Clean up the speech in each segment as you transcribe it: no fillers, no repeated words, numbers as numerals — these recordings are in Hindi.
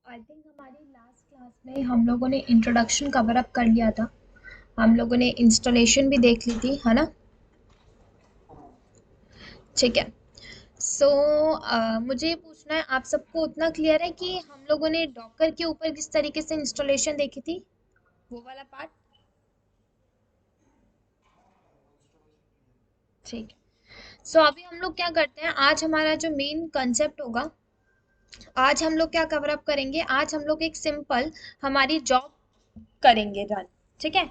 आई थिंक हमारी लास्ट क्लास में हम लोगों ने इंट्रोडक्शन कवर अप कर लिया था। हम लोगों ने इंस्टॉलेशन भी देख ली थी, है ना? ठीक है। सो मुझे ये पूछना है, आप सबको उतना क्लियर है कि हम लोगों ने डॉकर के ऊपर किस तरीके से इंस्टॉलेशन देखी थी, वो वाला पार्ट? ठीक है। सो अभी हम लोग क्या करते हैं, आज हमारा जो मेन कंसेप्ट होगा, आज हम लोग क्या कवर अप करेंगे, आज हम लोग एक सिंपल हमारी जॉब करेंगे रन। ठीक है।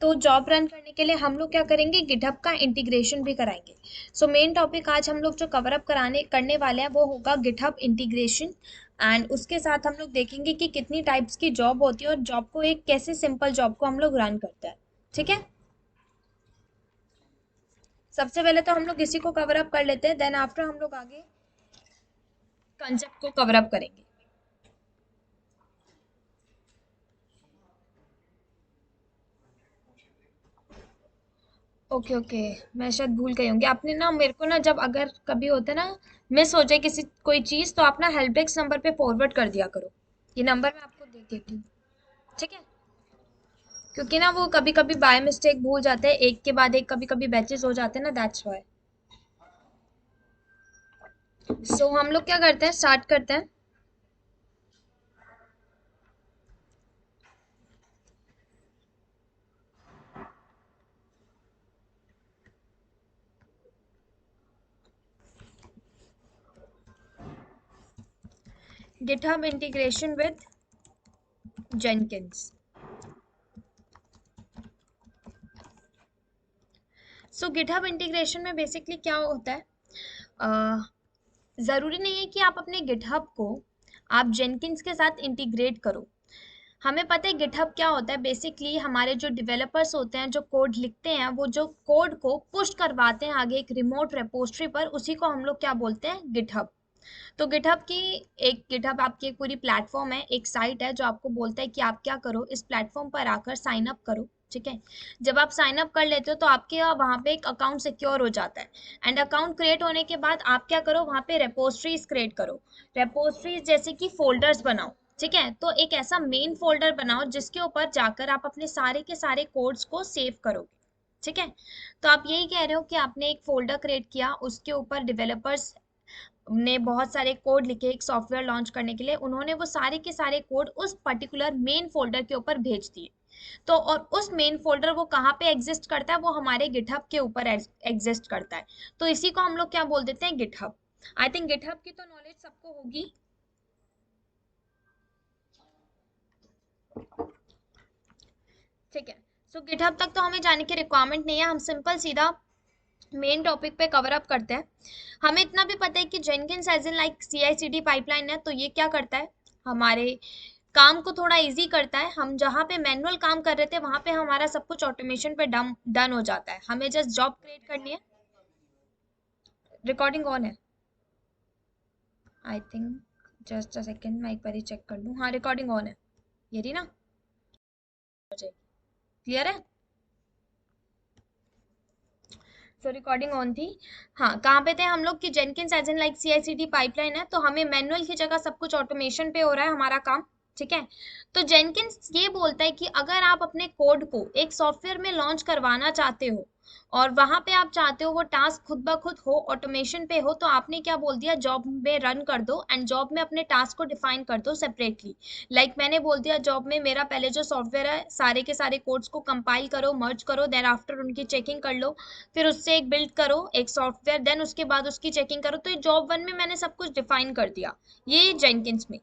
तो जॉब रन करने के लिए हम लोग क्या करेंगे, गिटहब का इंटीग्रेशन भी कराएंगे। सो मेन टॉपिक आज हम लोग जो कवर अप कराने करने वाले हैं वो होगा गिटहब इंटीग्रेशन। एंड उसके साथ हम लोग देखेंगे कि कितनी टाइप्स की जॉब होती है और जॉब को एक कैसे सिंपल जॉब को हम लोग रन करते हैं। ठीक है। सबसे पहले तो हम लोग इसी को कवर अप कर लेते हैं, देन आफ्टर हम लोग आगे कंसेप्ट को कवर अप करेंगे। Okay okay. मैं शायद भूल गई होंगी, आपने ना मेरे को ना, जब अगर कभी होता है ना मिस हो जाए किसी कोई चीज़, तो आप ना हेल्प डेस्क नंबर पे फॉरवर्ड कर दिया करो। ये नंबर मैं आपको दे देती हूँ। ठीक है। क्योंकि ना वो कभी कभी बाय मिस्टेक भूल जाते हैं, एक के बाद एक कभी कभी बैचेस हो जाते हैं ना, दैट्स वाई। सो हम लोग क्या करते हैं, स्टार्ट करते हैं। GitHub integration with Jenkins. So GitHub integration में बेसिकली क्या होता है, अ, ज़रूरी नहीं है कि आप अपने गिटहब को आप जेनकिंस के साथ इंटीग्रेट करो। हमें पता है गिटहब क्या होता है, बेसिकली हमारे जो डेवलपर्स होते हैं जो कोड लिखते हैं, वो जो कोड को पुश करवाते हैं आगे एक रिमोट रेपोजिटरी पर, उसी को हम लोग क्या बोलते हैं, गिटहब। तो गिटहब की गिटहब आपकी एक पूरी प्लेटफॉर्म है, एक साइट है जो आपको बोलता है कि आप क्या करो, इस प्लेटफॉर्म पर आकर साइन अप करो। ठीक है। जब आप साइन अप कर लेते हो तो आपके वहाँ पे एक अकाउंट सिक्योर हो जाता है। एंड अकाउंट क्रिएट होने के बाद आप क्या करो, वहाँ पे रेपोजिटरीज क्रिएट करो। रेपोजिटरीज जैसे कि फोल्डर्स बनाओ। ठीक है। तो एक ऐसा मेन फोल्डर बनाओ जिसके ऊपर जाकर आप अपने सारे के सारे कोड्स को सेव करोगे। ठीक है। तो आप यही कह रहे हो कि आपने एक फोल्डर क्रिएट किया, उसके ऊपर डेवलपर्स ने बहुत सारे कोड लिखे एक सॉफ्टवेयर लॉन्च करने के लिए, उन्होंने वो सारे के सारे कोड उस पर्टिकुलर मेन फोल्डर के ऊपर भेज दिए। तो और उस मेन फोल्डर वो कहाँ पे एग्जिस्ट करता है, वो हमारे गिटहब के ऊपर एग्जिस्ट करता है। तो इसी को हम लोग क्या बोल देते हैं, गिटहब। आई थिंक गिटहब की तो नॉलेज सबको होगी। ठीक है। सो गिटहब तक तो हमें जाने की रिक्वायरमेंट नहीं है, हम सिंपल सीधा मेन टॉपिक पे कवर अप करते हैं। हमें इतना भी पता है कि Jenkins as in like CI/CD pipeline है, तो ये क्या करता है, हमारे काम को थोड़ा इजी करता है। हम जहाँ पे मैनुअल काम कर रहे थे वहां पे हमारा सब कुछ ऑटोमेशन पे डन डन हो जाता है, हमें जस्ट जॉब क्रिएट करनी है। रिकॉर्डिंग ऑन है, I think. Just a second, मैं एक बार ही चेक कर लूँ। हाँ, रिकॉर्डिंग ऑन है। ये रही ना, हो जाएगी। क्लियर है। सो रिकॉर्डिंग ऑन थी। हाँ, कहाँ पे थे हम लोग, कि Jenkins as in like CI/CD pipeline है, तो हमें मैनुअल की जगह सब कुछ ऑटोमेशन पे हो रहा है हमारा काम। ठीक है। तो जेनकिंस ये बोलता है कि अगर आप अपने कोड को एक सॉफ्टवेयर में लॉन्च करवाना चाहते हो और वहां पे आप चाहते हो वो टास्क खुद ब खुद हो, ऑटोमेशन पे हो, तो आपने क्या बोल दिया, जॉब में रन कर दो एंड जॉब में अपने टास्क को डिफाइन कर दो सेपरेटली। मैंने बोल दिया, जॉब में मेरा पहले जो सॉफ्टवेयर है सारे के सारे कोड्स को कंपाइल करो, मर्ज करो, देन आफ्टर उनकी चेकिंग कर लो। फिर उससे एक बिल्ड करो एक सॉफ्टवेयर, देन उसके बाद उसकी चेकिंग करो। तो ये जॉब वन में मैंने सब कुछ डिफाइन कर दिया, ये जेनकिंस में।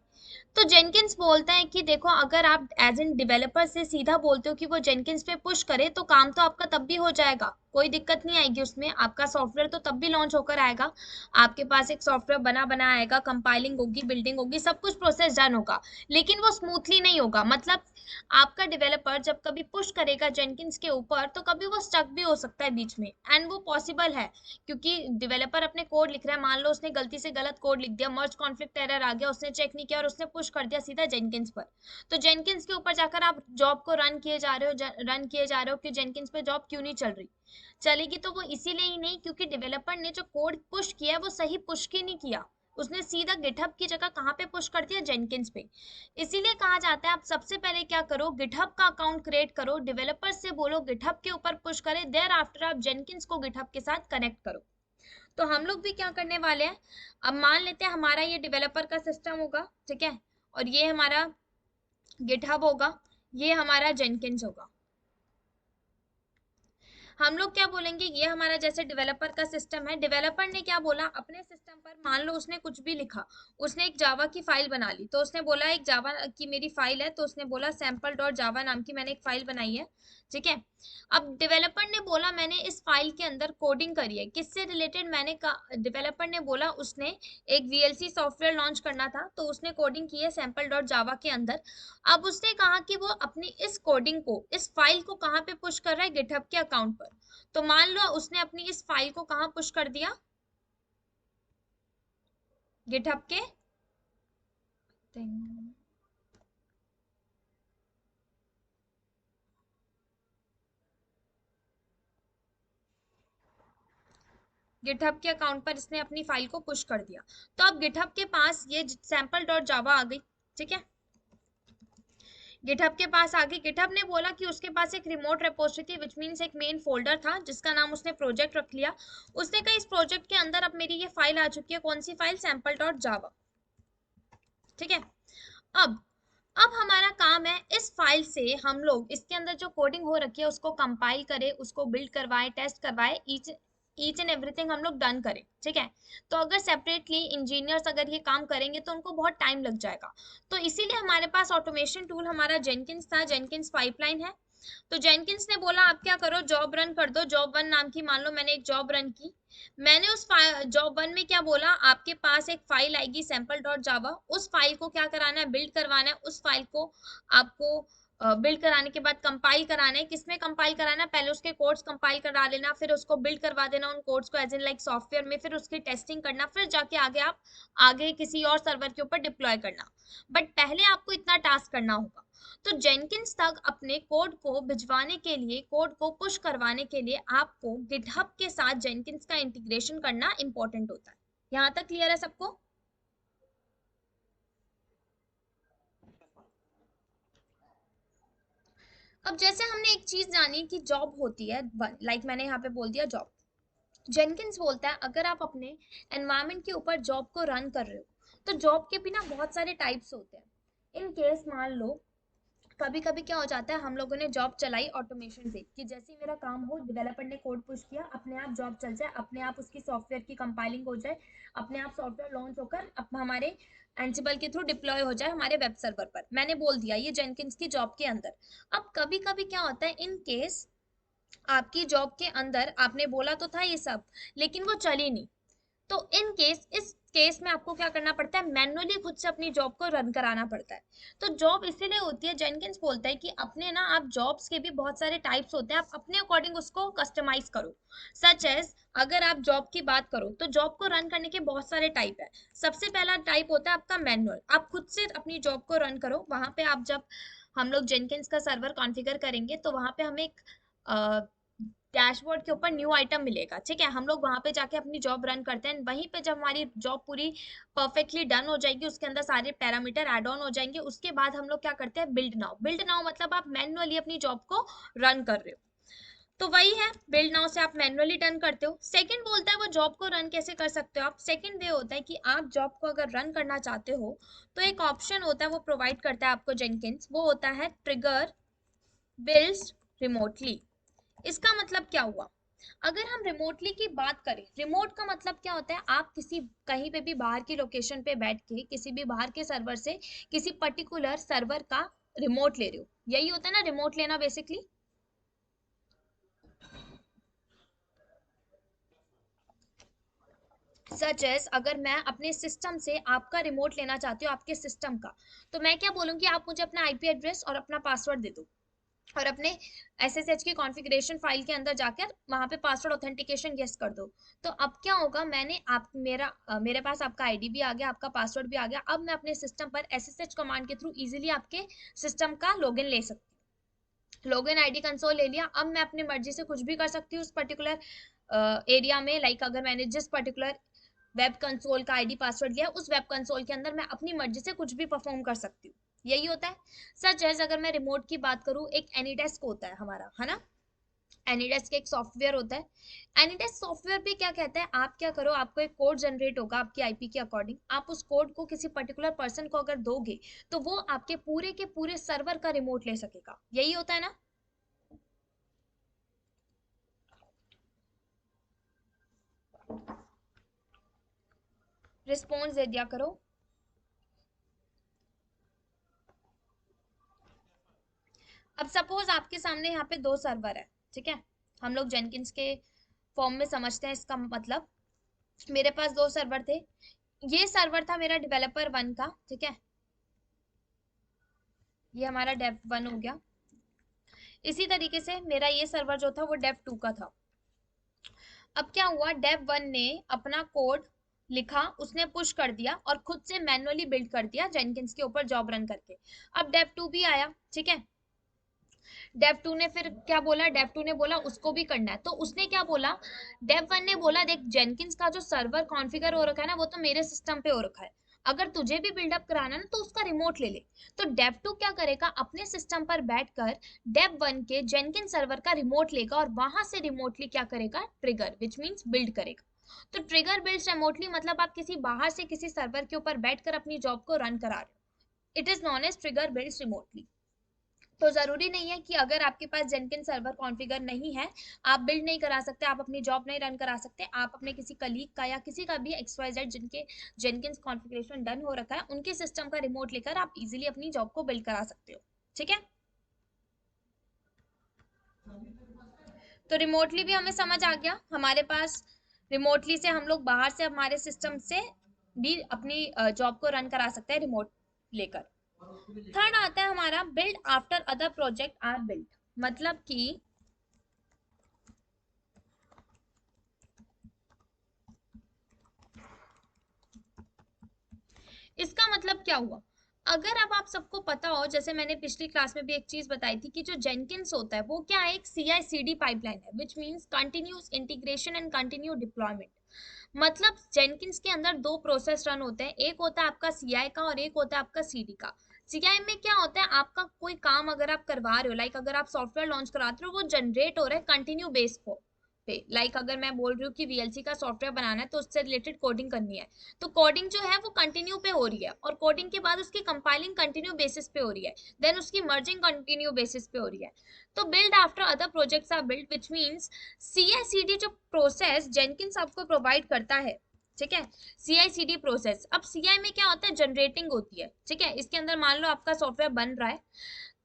तो जेनकिंस बोलता है कि देखो, अगर आप एज एन डेवलपर से सीधा बोलते हो कि वो जेनकिंस पे पुश करे, तो काम तो आपका तब भी हो जाएगा, कोई दिक्कत नहीं आएगी उसमें, आपका सॉफ्टवेयर तो तब भी लॉन्च होकर आएगा। आपके पास एक सॉफ्टवेयर बना बना आएगा, कंपाइलिंग होगी, बिल्डिंग होगी, सब कुछ प्रोसेस डन होगा। लेकिन वो स्मूथली नहीं होगा, मतलब आपका डेवलपर जब कभी पुश करेगा जेनकिंस के ऊपर तो कभी वो स्टक भी हो सकता है बीच में, एंड वो पॉसिबल है। क्योंकि डेवलपर अपने कोड लिख रहा है, मान लो उसने गलती से गलत कोड लिख दिया, मर्ज कॉन्फ्लिक्ट एरर आ गया, उसने चेक नहीं किया और उसने पुश कर दिया सीधा जेनकिंस पर। तो जेनकिंस के ऊपर जाकर आप जॉब को रन किए जा रहे हो कि जेनकिंस पे जॉब क्यों नहीं चल रही, चलेगी तो वो इसीलिए ही नहीं क्योंकि डेवलपर ने जो कोड पुश किया है वो सही पुश ही नहीं किया। उसने सीधा गिटहब की जगह कहाँ पे पुश कर दिया, जेनकिंस पे। इसीलिए कहा जाता है आप सबसे पहले क्या करो, गिटहब का अकाउंट क्रिएट करो, डेवलपर से बोलो गिटहब के ऊपर पुश करे, देयर आफ्टर आप जेनकिंस को गिटहब के साथ कनेक्ट करो। तो हम लोग भी क्या करने वाले हैं, अब मान लेते हैं हमारा ये डेवलपर का सिस्टम होगा, ठीक है, और ये हमारा गिटहब होगा, ये हमारा जेनकिंस होगा। हम लोग क्या बोलेंगे, ये हमारा जैसे डेवलपर का सिस्टम है, डेवलपर ने क्या बोला अपने सिस्टम पर, मान लो उसने कुछ भी लिखा, उसने एक जावा की फाइल बना ली, तो उसने बोला एक जावा की मेरी फाइल है, तो उसने बोला सैम्पल डॉट जावा नाम की मैंने एक फाइल बनाई है, ठीक है। अब डेवलपर ने बोला मैंने इस फाइल के अंदर कोडिंग करी है, किससे रिलेटेड, मैंने डेवलपर ने बोला उसने एक वीएलसी सॉफ्टवेयर लॉन्च करना था, तो उसने कोडिंग की है सैम्पल डॉट जावा के अंदर। अब उसने कहा कि वो अपनी इस कोडिंग को, इस फाइल को कहाँ पे पुश कर रहा है, गिटहब के अकाउंट पर। तो मान लो उसने अपनी इस फाइल को कहाँ पुश कर दिया, गिटहब के, गिटहब के अकाउंट पर इसने अपनी फाइल को पुश कर दिया। तो अब गिटहब के पास ये सैम्पल डॉट जावा आ गई, ठीक है, गिटहब के पास आ गई। गिटहब ने बोला कि उसके पास एक रिमोट रेपोजिटरी थी, विच मीन्स एक मेन फोल्डर था जिसका नाम उसने प्रोजेक्ट रख लिया। उसने कहा इस प्रोजेक्ट के अंदर अब मेरी ये फाइल आ चुकी है, कौन सी फाइल, सैम्पल डॉट जावा, ठीक है। अब अब हमारा काम है इस फाइल से हम लोग इसके अंदर जो कोडिंग हो रखी है उसको कंपाइल करें, उसको बिल्ड करवाएं, टेस्ट करवाएं, ईच एंड एवरीथिंग हम लोग डन करें, ठीक है। तो अगर सेपरेटली इंजीनियर्स अगर ये काम करेंगे तो उनको बहुत टाइम लग जाएगा। तो इसीलिए हमारे पास ऑटोमेशन टूल हमारा जेनकिंस था, जेनकिंस पाइपलाइन है। तो जेनकिंस ने बोला आप क्या करो, जॉब रन कर दो, जॉब वन नाम की, मान लो मैंने एक जॉब रन की, मैंने उस जॉब वन में क्या बोला, आपके पास एक फाइल आएगी सैम्पल डॉट जावा, उस फाइल को क्या कराना है, बिल्ड करवाना है, उस फाइल को आपको बिल्ड कराने के बाद कंपाइल कराना है। किसमें कंपाइल कराना है, पहले उसके कोड्स कंपाइल करा लेना, फिर उसको बिल्ड करवा देना उन कोड्स को एज इन लाइक सॉफ्टवेयर में, फिर उसकी टेस्टिंग करना, फिर जाके आगे आप आगे किसी और सर्वर के ऊपर डिप्लॉय करना। बट पहले आपको इतना टास्क करना होगा। तो जेनकिंस तक अपने कोड को भिजवाने के लिए, कोड को पुश करवाने के लिए आपको गिटहब के साथ जेनकिंस का इंटीग्रेशन करना इंपॉर्टेंट होता है। यहाँ तक क्लियर है सबको। अब जैसे हमने एक चीज जानी कि जॉब होती है, लाइक मैंने यहाँ पे बोल दिया जॉब, जेनकिंस बोलता है अगर आप अपने एनवायरनमेंट के ऊपर जॉब को रन कर रहे हो तो जॉब के भी ना बहुत सारे टाइप्स होते हैं। इन केस मान लो कभी कभी क्या हो जाता है, हम लोगों ने जॉब चलाई ऑटोमेशन से कि जैसे ही मेरा काम हो, डेवलपर ने कोड पुश किया, अपने आप जॉब चल जाए, अपने आप उसकी सॉफ्टवेयर की कंपाइलिंग हो जाए, अपने आप सॉफ्टवेयर लॉन्च होकर अब हमारे एंसिबल के थ्रू डिप्लॉय हो जाए हमारे वेब सर्वर पर। मैंने बोल दिया ये जेनकिंस की जॉब के अंदर। अब कभी कभी क्या होता है, इन केस आपकी जॉब के अंदर आपने बोला तो था ये सब, लेकिन वो चली नहीं, तो इन केस, इस केस में आपको क्या करना पड़ता है, मैन्युअली खुद से अपनी जॉब को रन कराना पड़ता है। तो जॉब इसीलिए होती है, जेनकिंस बोलता है कि अपने ना आप जॉब्स के भी बहुत सारे टाइप्स होते हैं, आप अपने अकॉर्डिंग उसको कस्टमाइज करो। सच एज अगर आप जॉब की बात करो तो जॉब को रन करने के बहुत सारे टाइप है। सबसे पहला टाइप होता है आपका मैनुअल, आप खुद से अपनी जॉब को रन करो। वहां पे आप जब हम लोग जेनकिंस का सर्वर कॉन्फ़िगर करेंगे तो वहां पे हमें एक डैशबोर्ड के ऊपर न्यू आइटम मिलेगा, ठीक है, हम लोग वहां पे जाके अपनी जॉब रन करते हैं। वहीं पे जब हमारी जॉब पूरी परफेक्टली डन हो जाएगी, उसके अंदर सारे पैरामीटर ऐड ऑन हो जाएंगे, उसके बाद हम लोग क्या करते हैं, बिल्ड नाउ। बिल्ड नाउ मतलब आप मैन्युअली अपनी जॉब को रन कर रहे हो, तो वही है, बिल्ड नाउ से आप मैन्युअली डन करते हो। सेकंड बोलता है वो जॉब को रन कैसे कर सकते हो आप। सेकंड वे होता है कि आप जॉब को अगर रन करना चाहते हो तो एक ऑप्शन होता है, वो प्रोवाइड करता है आपको जेनकिंस, वो होता है ट्रिगर बिल्ड रिमोटली। इसका मतलब क्या हुआ, अगर हम रिमोटली की बात करें, रिमोट का मतलब क्या होता है, आप किसी कहीं पे भी बाहर की लोकेशन पे बैठ के किसी भी बाहर के सर्वर से किसी पर्टिकुलर सर्वर का रिमोट ले रहे हो, यही होता है ना रिमोट लेना बेसिकली। सच एज अगर मैं अपने सिस्टम से आपका रिमोट लेना चाहती हूँ, आपके सिस्टम का, तो मैं क्या बोलूंगी, आप मुझे अपना आईपी एड्रेस और अपना पासवर्ड दे दो, और अपने SSH की कॉन्फ़िगरेशन फाइल के अंदर जाकर वहां पे पासवर्ड ऑथेंटिकेशन गेस कर दो। तो अब क्या होगा, मैंने आप मेरे पास आपका आईडी भी आ गया, आपका पासवर्ड भी आ गया, अब मैं अपने सिस्टम पर SSH कमांड के थ्रू इजीली आपके सिस्टम का लॉगिन ले सकती हूँ। लॉगिन आईडी कंसोल ले लिया, अब मैं अपनी मर्जी से कुछ भी कर सकती हूँ उस पर्टिकुलर एरिया में, लाइक अगर मैंने जिस पर्टिकुलर वेब कंसोल का आईडी पासवर्ड लिया, उस वेब कंसोल के अंदर मैं अपनी मर्जी से कुछ भी परफॉर्म कर सकती हूँ, यही होता है। सच है, अगर मैं रिमोट की बात करूँ, एक एनीडेस्क होता है हमारा, है ना, एनीडेस्क एक सॉफ्टवेयर होता है। एनीडेस्क सॉफ्टवेयर भी क्या कहता है, आप क्या करो, आपको एक कोड जनरेट होगा आपकी आईपी के अकॉर्डिंग, आप उस कोड को किसी पर्टिकुलर पर्सन को अगर दोगे तो वो आपके पूरे के पूरे सर्वर का रिमोट ले सकेगा, यही होता है ना। रिस्पॉन्स दे दिया करो। अब सपोज आपके सामने यहाँ पे दो सर्वर है, ठीक है, हम लोग जेनकिंस के फॉर्म में समझते हैं इसका मतलब। मेरे पास दो सर्वर थे, ये सर्वर था मेरा डेवलपर वन का, ठीक है, ये हमारा डेव वन हो गया। इसी तरीके से मेरा ये सर्वर जो था वो डेव टू का था। अब क्या हुआ, डेव वन ने अपना कोड लिखा, उसने पुश कर दिया और खुद से मैन्युअली बिल्ड कर दिया जेनकिंस के ऊपर जॉब रन करके। अब डेव टू भी आया, ठीक है, डेव टू ने फिर क्या बोला, डेव टू ने बोला उसको भी करना है, तो उसने क्या बोला, डेव वन ने बोला देख जेनकिंस का जो सर्वर कॉन्फ़िगर हो रखा है ना वो तो मेरे सिस्टम पे हो रखा है, अगर तुझे भी बिल्डअप कराना है ना तो उसका रिमोट ले ले। तो डेव टू क्या करेगा, अपने सिस्टम पर बैठकर डेव वन के जेनकिन सर्वर का रिमोट लेगा और वहां से रिमोटली क्या करेगा, ट्रिगर विच मीन्स बिल्ड करेगा। तो ट्रिगर बिल्ड रिमोटली मतलब आप किसी बाहर से किसी सर्वर के ऊपर बैठकर अपनी जॉब को रन करा रहे हो, it is known edge trigger build remotely. तो जरूरी नहीं है कि अगर आपके पास जेनकिन सर्वर कॉन्फ़िगर नहीं है, आप बिल्ड नहीं करा सकते, आप अपनी जॉब नहीं रन करा सकते, आप अपने किसी कलीग का या किसी का भी XYZ जिनके जेनकिन कॉन्फ़िगरेशन डन हो रखा है उनके सिस्टम का रिमोट लेकर आप इजीली अपनी जॉब को बिल्ड करा सकते हो, ठीक है। तो रिमोटली भी हमें समझ आ गया, हमारे पास रिमोटली से हम लोग बाहर से हमारे सिस्टम से भी अपनी जॉब को रन करा सकते हैं रिमोट लेकर। थर्ड आता है हमारा build after other project are build, मतलब कि इसका मतलब क्या हुआ, अगर अब आप सबको पता हो, जैसे मैंने पिछली क्लास में भी एक चीज बताई थी कि जो जेनकिंस होता है वो क्या है, एक CI/CD पाइपलाइन है, which means continuous integration and continue deployment. मतलब जेनकिंस के अंदर दो प्रोसेस रन होते हैं, एक होता है आपका CI का और एक होता है आपका CD का। CI में क्या होता है, आपका कोई काम अगर आप करवा रहे हो, लाइक अगर आप सॉफ्टवेयर लॉन्च कराते हो, वो जनरेट हो रहा है कंटिन्यू बेस पे, लाइक अगर मैं बोल रही हूँ कि VLC का सॉफ्टवेयर बनाना है तो उससे रिलेटेड कोडिंग करनी है, तो कोडिंग जो है वो कंटिन्यू पे हो रही है, और कोडिंग के बाद उसकी कंपाइलिंग कंटिन्यू बेसिस पे हो रही है, देन उसकी मर्जिंग कंटिन्यू बेसिस पे हो रही है। तो build after other projects are build, which means CI/CD जो प्रोसेस जेनकिंस आपको प्रोवाइड करता है, ठीक है, CI/CD प्रोसेस। अब CI में क्या होता है, जनरेटिंग होती है, ठीक है, इसके अंदर मान लो आपका सॉफ्टवेयर बन रहा है,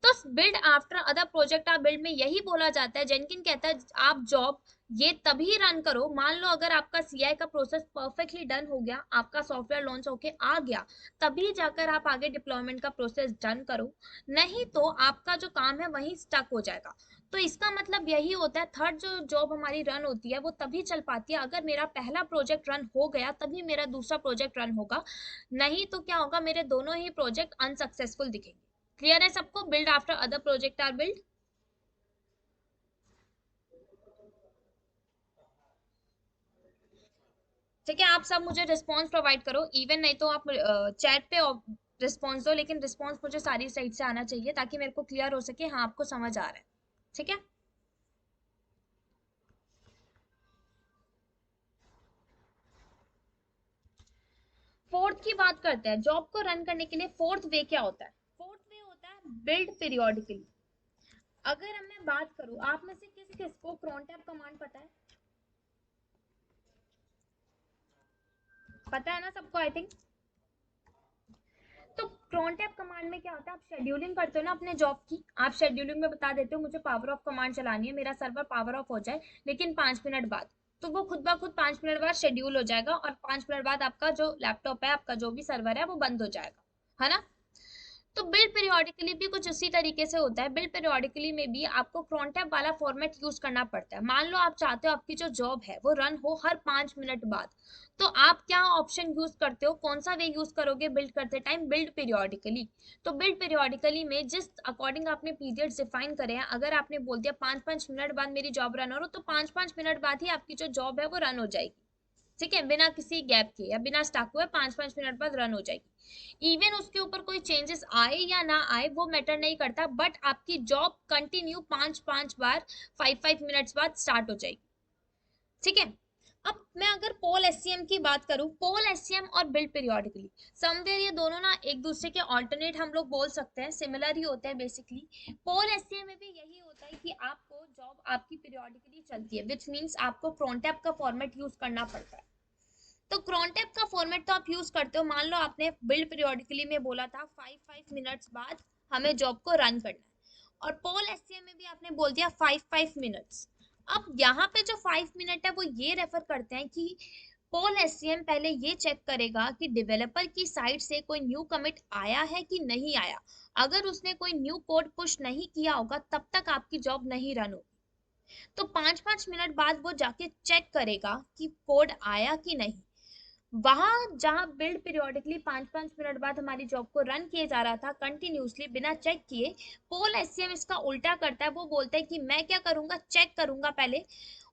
तो बिल्ड आफ्टर अदर प्रोजेक्ट आ बिल्ड में यही बोला जाता है, जेनकिन कहता है आप जॉब ये तभी रन करो, मान लो अगर आपका CI का प्रोसेस परफेक्टली डन हो गया, आपका सॉफ्टवेयर लॉन्च होके आ गया, तभी जाकर आप आगे डिप्लॉयमेंट का प्रोसेस डन करो, नहीं तो आपका जो काम है वहीं स्टक हो जाएगा। तो इसका मतलब यही होता है, थर्ड जो जॉब हमारी रन होती है वो तभी चल पाती है अगर मेरा पहला प्रोजेक्ट रन हो गया तभी मेरा दूसरा प्रोजेक्ट रन होगा, नहीं तो क्या होगा, मेरे दोनों ही प्रोजेक्ट अनसक्सेसफुल दिखेंगे। क्लियर है सबको, build after other project are build. ठीक है, आप सब मुझे रिस्पॉन्स प्रोवाइड करो, इवन नहीं तो आप चैट पे रिस्पॉन्स दो, लेकिन रिस्पॉन्स मुझे सारी साइड से आना चाहिए ताकि मेरे को क्लियर हो सके, हाँ आपको समझ आ रहा है, ठीक है। फोर्थ की बात करते हैं, जॉब को रन करने के लिए फोर्थ वे क्या होता है, फोर्थ वे होता है बिल्ड पीरियोडिकली। अगर मैं बात करूं, आप में से किस किस को crontab कमांड पता है, पता है ना सबको आई थिंक। तो crontab कमांड में क्या होता है, आप शेड्यूलिंग करते हो ना अपने जॉब की, आप शेड्यूलिंग में बता देते हो मुझे पावर ऑफ कमांड चलानी है, मेरा सर्वर पावर ऑफ हो जाए लेकिन 5 मिनट बाद, तो वो खुद ब खुद 5 मिनट बाद शेड्यूल हो जाएगा और 5 मिनट बाद आपका जो लैपटॉप है, आपका जो भी सर्वर है वो बंद हो जाएगा, है ना। तो बिल्ड पीरियोडिकली भी कुछ उसी तरीके से होता है, बिल्ड पीरियोडिकली में भी आपको crontab वाला फॉर्मेट यूज करना पड़ता है। मान लो आप चाहते हो आपकी जो जॉब है वो रन हो हर 5 मिनट बाद, तो आप क्या ऑप्शन यूज करते हो, कौन सा वे यूज करोगे बिल्ड करते टाइम, बिल्ड पीरियोडिकली। तो बिल्ड पीरियोडिकली में जिस अकॉर्डिंग आपने पीरियड्स डिफाइन करे हैं, अगर आपने बोल दिया 5-5 मिनट बाद मेरी जॉब रन हो रहा, तो 5-5 मिनट बाद ही आपकी जो जॉब है वो रन हो जाएगी, ठीक है, बिना किसी गैप के या बिना स्टक हुए 5-5 मिनट बाद रन हो जाएगी। इवन उसके ऊपर कोई चेंजेस आए या ना आए वो मैटर नहीं करता, बट आपकी जॉब कंटिन्यू 5-5 बार 5-5 मिनट्स बाद स्टार्ट हो जाएगी। ठीक है। अब मैं अगर पोल एससीएम की बात करूं, पोल एससीएम और बिल्ड पीरियोडिकली समवेयर ये दोनों ना एक दूसरे के ऑल्टरनेट हम लोग बोल सकते हैं, सिमिलर ही होते हैं बेसिकली। पोल एससीएम में भी यही होता है कि आपको जॉब आपकी पीरियोडिकली चलती है, विच मींस आपको crontab का फॉर्मेट यूज करना पड़ता है। तो crontab का फॉर्मेट तो आप यूज करते हो, मान लो आपने बिल्ड पीरियोडिकली में बोला था 5-5 मिनट्स बाद हमें जॉब को रन करना है, और पोल एससीएम में भी आपने बोल दिया 5-5 मिनट्स। अब यहाँ पे जो 5 मिनट है वो ये रेफर करते हैं कि पोल एससीएम पहले ये चेक करेगा कि डेवलपर की साइड से कोई न्यू कमिट आया है कि नहीं आया। अगर उसने कोई न्यू कोड पुश नहीं किया होगा तब तक आपकी जॉब नहीं रन होगी। तो 5-5 मिनट बाद वो जाके चेक करेगा कि कोड आया कि नहीं। वहां जहां बिल्ड पीरियोडिकली 5-5 मिनट बाद हमारी जॉब को रन किए जा रहा था कंटिन्यूसली बिना चेक किए, पोल एससीएम इसका उल्टा करता है। वो बोलता है कि मैं क्या करूंगा, चेक करूंगा पहले,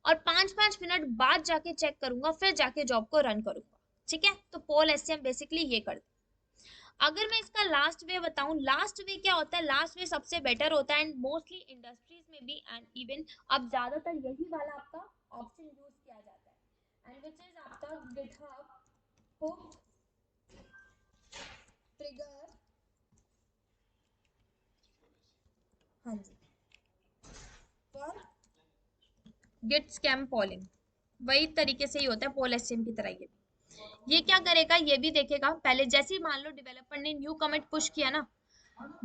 और 5-5 मिनट बाद जाके चेक करूंगा, फिर जाके जॉब को रन करूंगा। ठीक है, तो पोल एससीएम बेसिकली ये करता है। अगर मैं इसका लास्ट वे बताऊं, लास्ट वे क्या होता है, लास्ट वे सबसे बेटर होता है एंड मोस्टली इंडस्ट्रीज में भी एंड इवन अब ज्यादातर यही वाला आपका ऑप्शन यूज किया जाता है, एंड विच इज आपका गिटहब hook ट्रिगर। हाँ जी, फॉर गिट स्कैम पॉलिंग, वही तरीके से ही होता है पोल एससीएम की तरह। ये क्या करेगा, ये भी देखेगा पहले, जैसे ही मान लो डेवलपर ने न्यू कमिट पुश किया ना,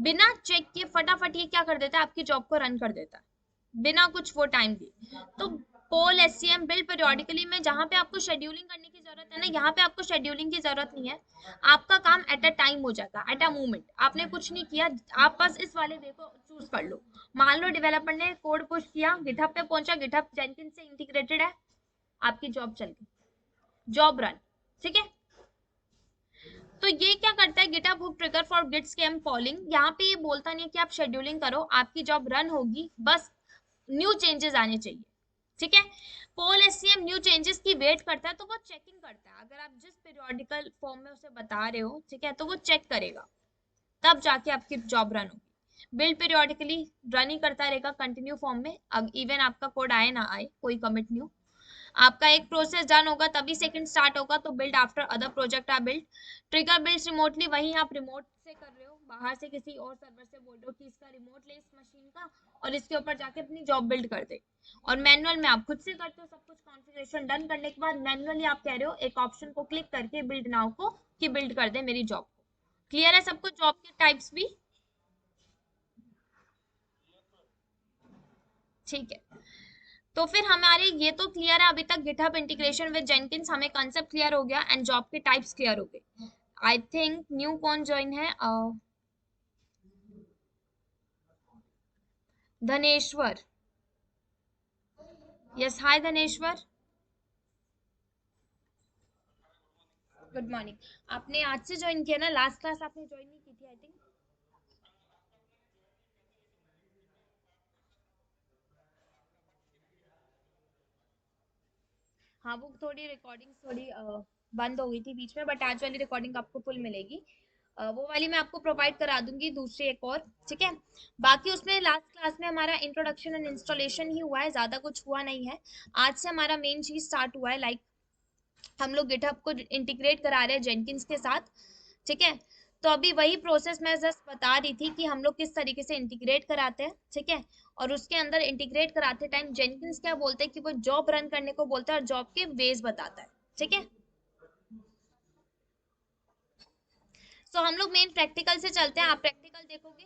बिना चेक किए फटाफट ये क्या कर देता है, आपकी जॉब को रन कर देता है बिना कुछ वो टाइम दिए। तो पोल एससीएम बिल्ड periodically में जहां पे आपको शेड्यूलिंग करने की जरूरत है ना, यहाँ पे आपको शेड्यूलिंग की जरूरत नहीं है। आपका काम एट अ टाइम हो जाएगा, एट अ मोमेंट। आपने कुछ नहीं किया, आप बस इस वाले वे को चूज कर लो। मान लो डेवलपर ने कोड पुश किया, गिटहब पे पहुंचा, गिटहब जेनकिन से इंटीग्रेटेड है, आपकी जॉब चल गई, जॉब रन। ठीक है। तो ये क्या करता है, GitHub hook trigger for Git SCM polling, यहाँ पे ये बोलता नहीं है कि आप शेड्यूलिंग करो, आपकी जॉब रन होगी, बस न्यू चेंजेस आने चाहिए। ठीक है। पोल एससीएम न्यू चेंजेस की वेट करता है, तो वो चेकिंग करता है, अगर आप जिस पीरियोडिकल फॉर्म में उसे बता रहे हो, ठीक है, तो वो चेक करेगा, तब जाके आपकी जॉब रन होगी। बिल्ड पीरियोडिकली रन ही करता रहेगा कंटिन्यू फॉर्म में, अब इवन आपका कोड आए ना आए, कोई कमिट न्यू, आपका एक प्रोसेस डन होगा तभी सेकंड स्टार्ट होगा, तो build after other project are build. Trigger builds remotely, वहीं आप रिमोट से कर रहे हो, बाहर से किसी और सर्वर से बोल रहे हो कि इसका रिमोट ले इस मशीन का और इसके ऊपर जाके अपनी जॉब बिल्ड कर दे। और मैनुअल में आप खुद से करते हो सब कुछ, कॉन्फ़िगरेशन डन करने के बाद मैनुअली आप कह रहे हो एक ऑप्शन को क्लिक करके बिल्ड नाउ को, कि बिल्ड कर दे मेरी जॉब को। क्लियर है सबको जॉब के टाइप्स भी? ठीक है। तो फिर हमारे ये तो क्लियर है अभी तक, गिटहब इंटीग्रेशन विद जेनकिंस हमें कंसेप्ट क्लियर हो गया एंड जॉब के टाइप्स क्लियर हो गए। आई थिंक न्यू कौन ज्वाइन है, धनेश्वर। यस, हाय धनेश्वर, गुड मॉर्निंग। आपने आज से ज्वाइन किया ना, लास्ट क्लास आपने ज्वाइन नहीं की थी आई थिंक। हाँ, वो थोड़ी रिकॉर्डिंग थोड़ी बंद हो गई थी बीच में, बट आज वाली रिकॉर्डिंग आपको फुल मिलेगी। वो वाली मैं आपको प्रोवाइड करा दूंगी, दूसरी एक और। ठीक है। बाकी उसमें लास्ट क्लास में हमारा इंट्रोडक्शन एंड इंस्टॉलेशन ही हुआ है, ज्यादा कुछ हुआ नहीं है। आज से हमारा मेन चीज स्टार्ट हुआ है, लाइक हम लोग गिटहब को इंटीग्रेट करा रहे हैं जेनकिंस के साथ। ठीक है। तो अभी वही प्रोसेस मैं जस्ट बता रही थी कि हम लोग किस तरीके से इंटीग्रेट कराते हैं। ठीक है। और उसके अंदर इंटीग्रेट कराते टाइम जेनकिंस क्या बोलते हैं कि वो जॉब रन करने को बोलता है और जॉब के वेज बताता है। ठीक है। सो हम लोग मेन प्रैक्टिकल से चलते हैं, आप प्रैक्टिकल देखोगे।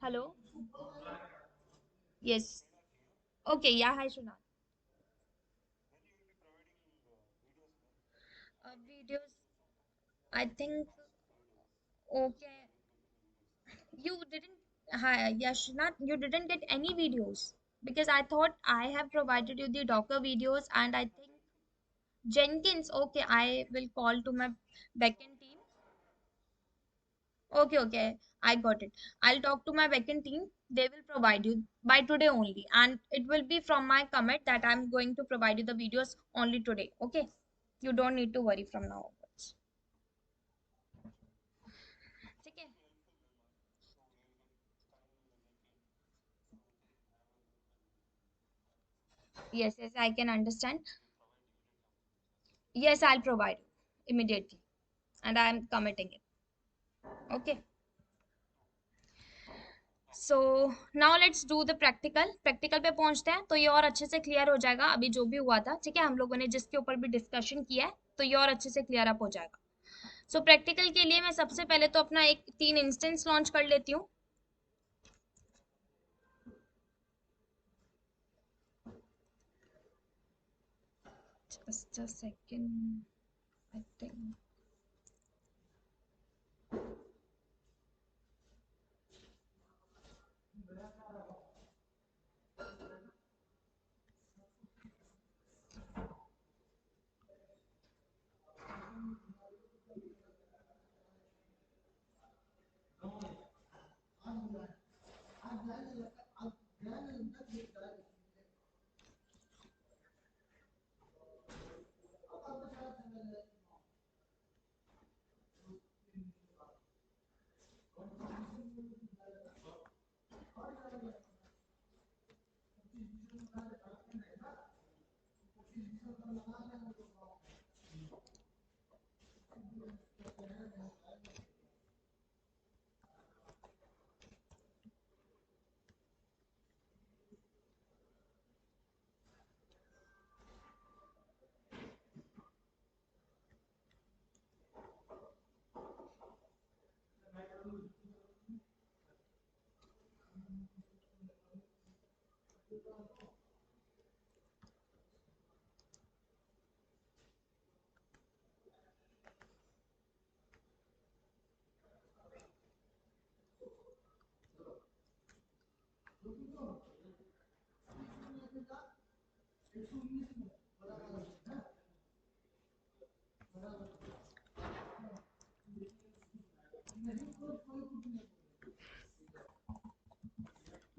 हेलो। यस। ओके, या हाय सुना। Videos, I think. Okay, you didn't, hi Yashnath, you didn't get any videos, because I thought I have provided you the Docker videos, and I think Jenkins. Okay, I will call to my backend team. Okay, okay, I got it. I'll talk to my backend team. They will provide you by today only, and it will be from my commit that I'm going to provide you the videos only today. Okay, you don't need to worry from now onwards. ठीक है? Yes, yes, I can understand. Yes, I'll provide you immediately, and I'm committing it. Okay. So now let's do the practical. Practical पे पहुंचते हैं तो ये और अच्छे से क्लियर हो जाएगा अभी जो भी हुआ था. ठीक है, हम लोगों ने जिसके ऊपर भी डिस्कशन किया है तो ये और अच्छे से क्लियर अप हो जाएगा. सो प्रैक्टिकल के लिए मैं सबसे पहले तो अपना एक 3 इंस्टेंस लॉन्च कर लेती हूँ. Just a second. I think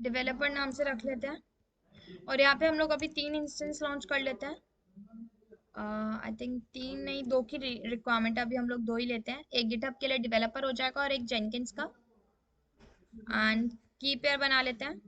developer नाम से रख लेते हैं. और यहाँ पे हम लोग अभी 3 इंस्टेंस लॉन्च कर लेते हैं. आई थिंक 3 नहीं, 2 की रिक्वायरमेंट है अभी. हम लोग 2 ही लेते हैं. एक गिटहब के लिए डेवलपर हो जाएगा और एक जेनकिंस का. एंड की पेयर बना लेते हैं.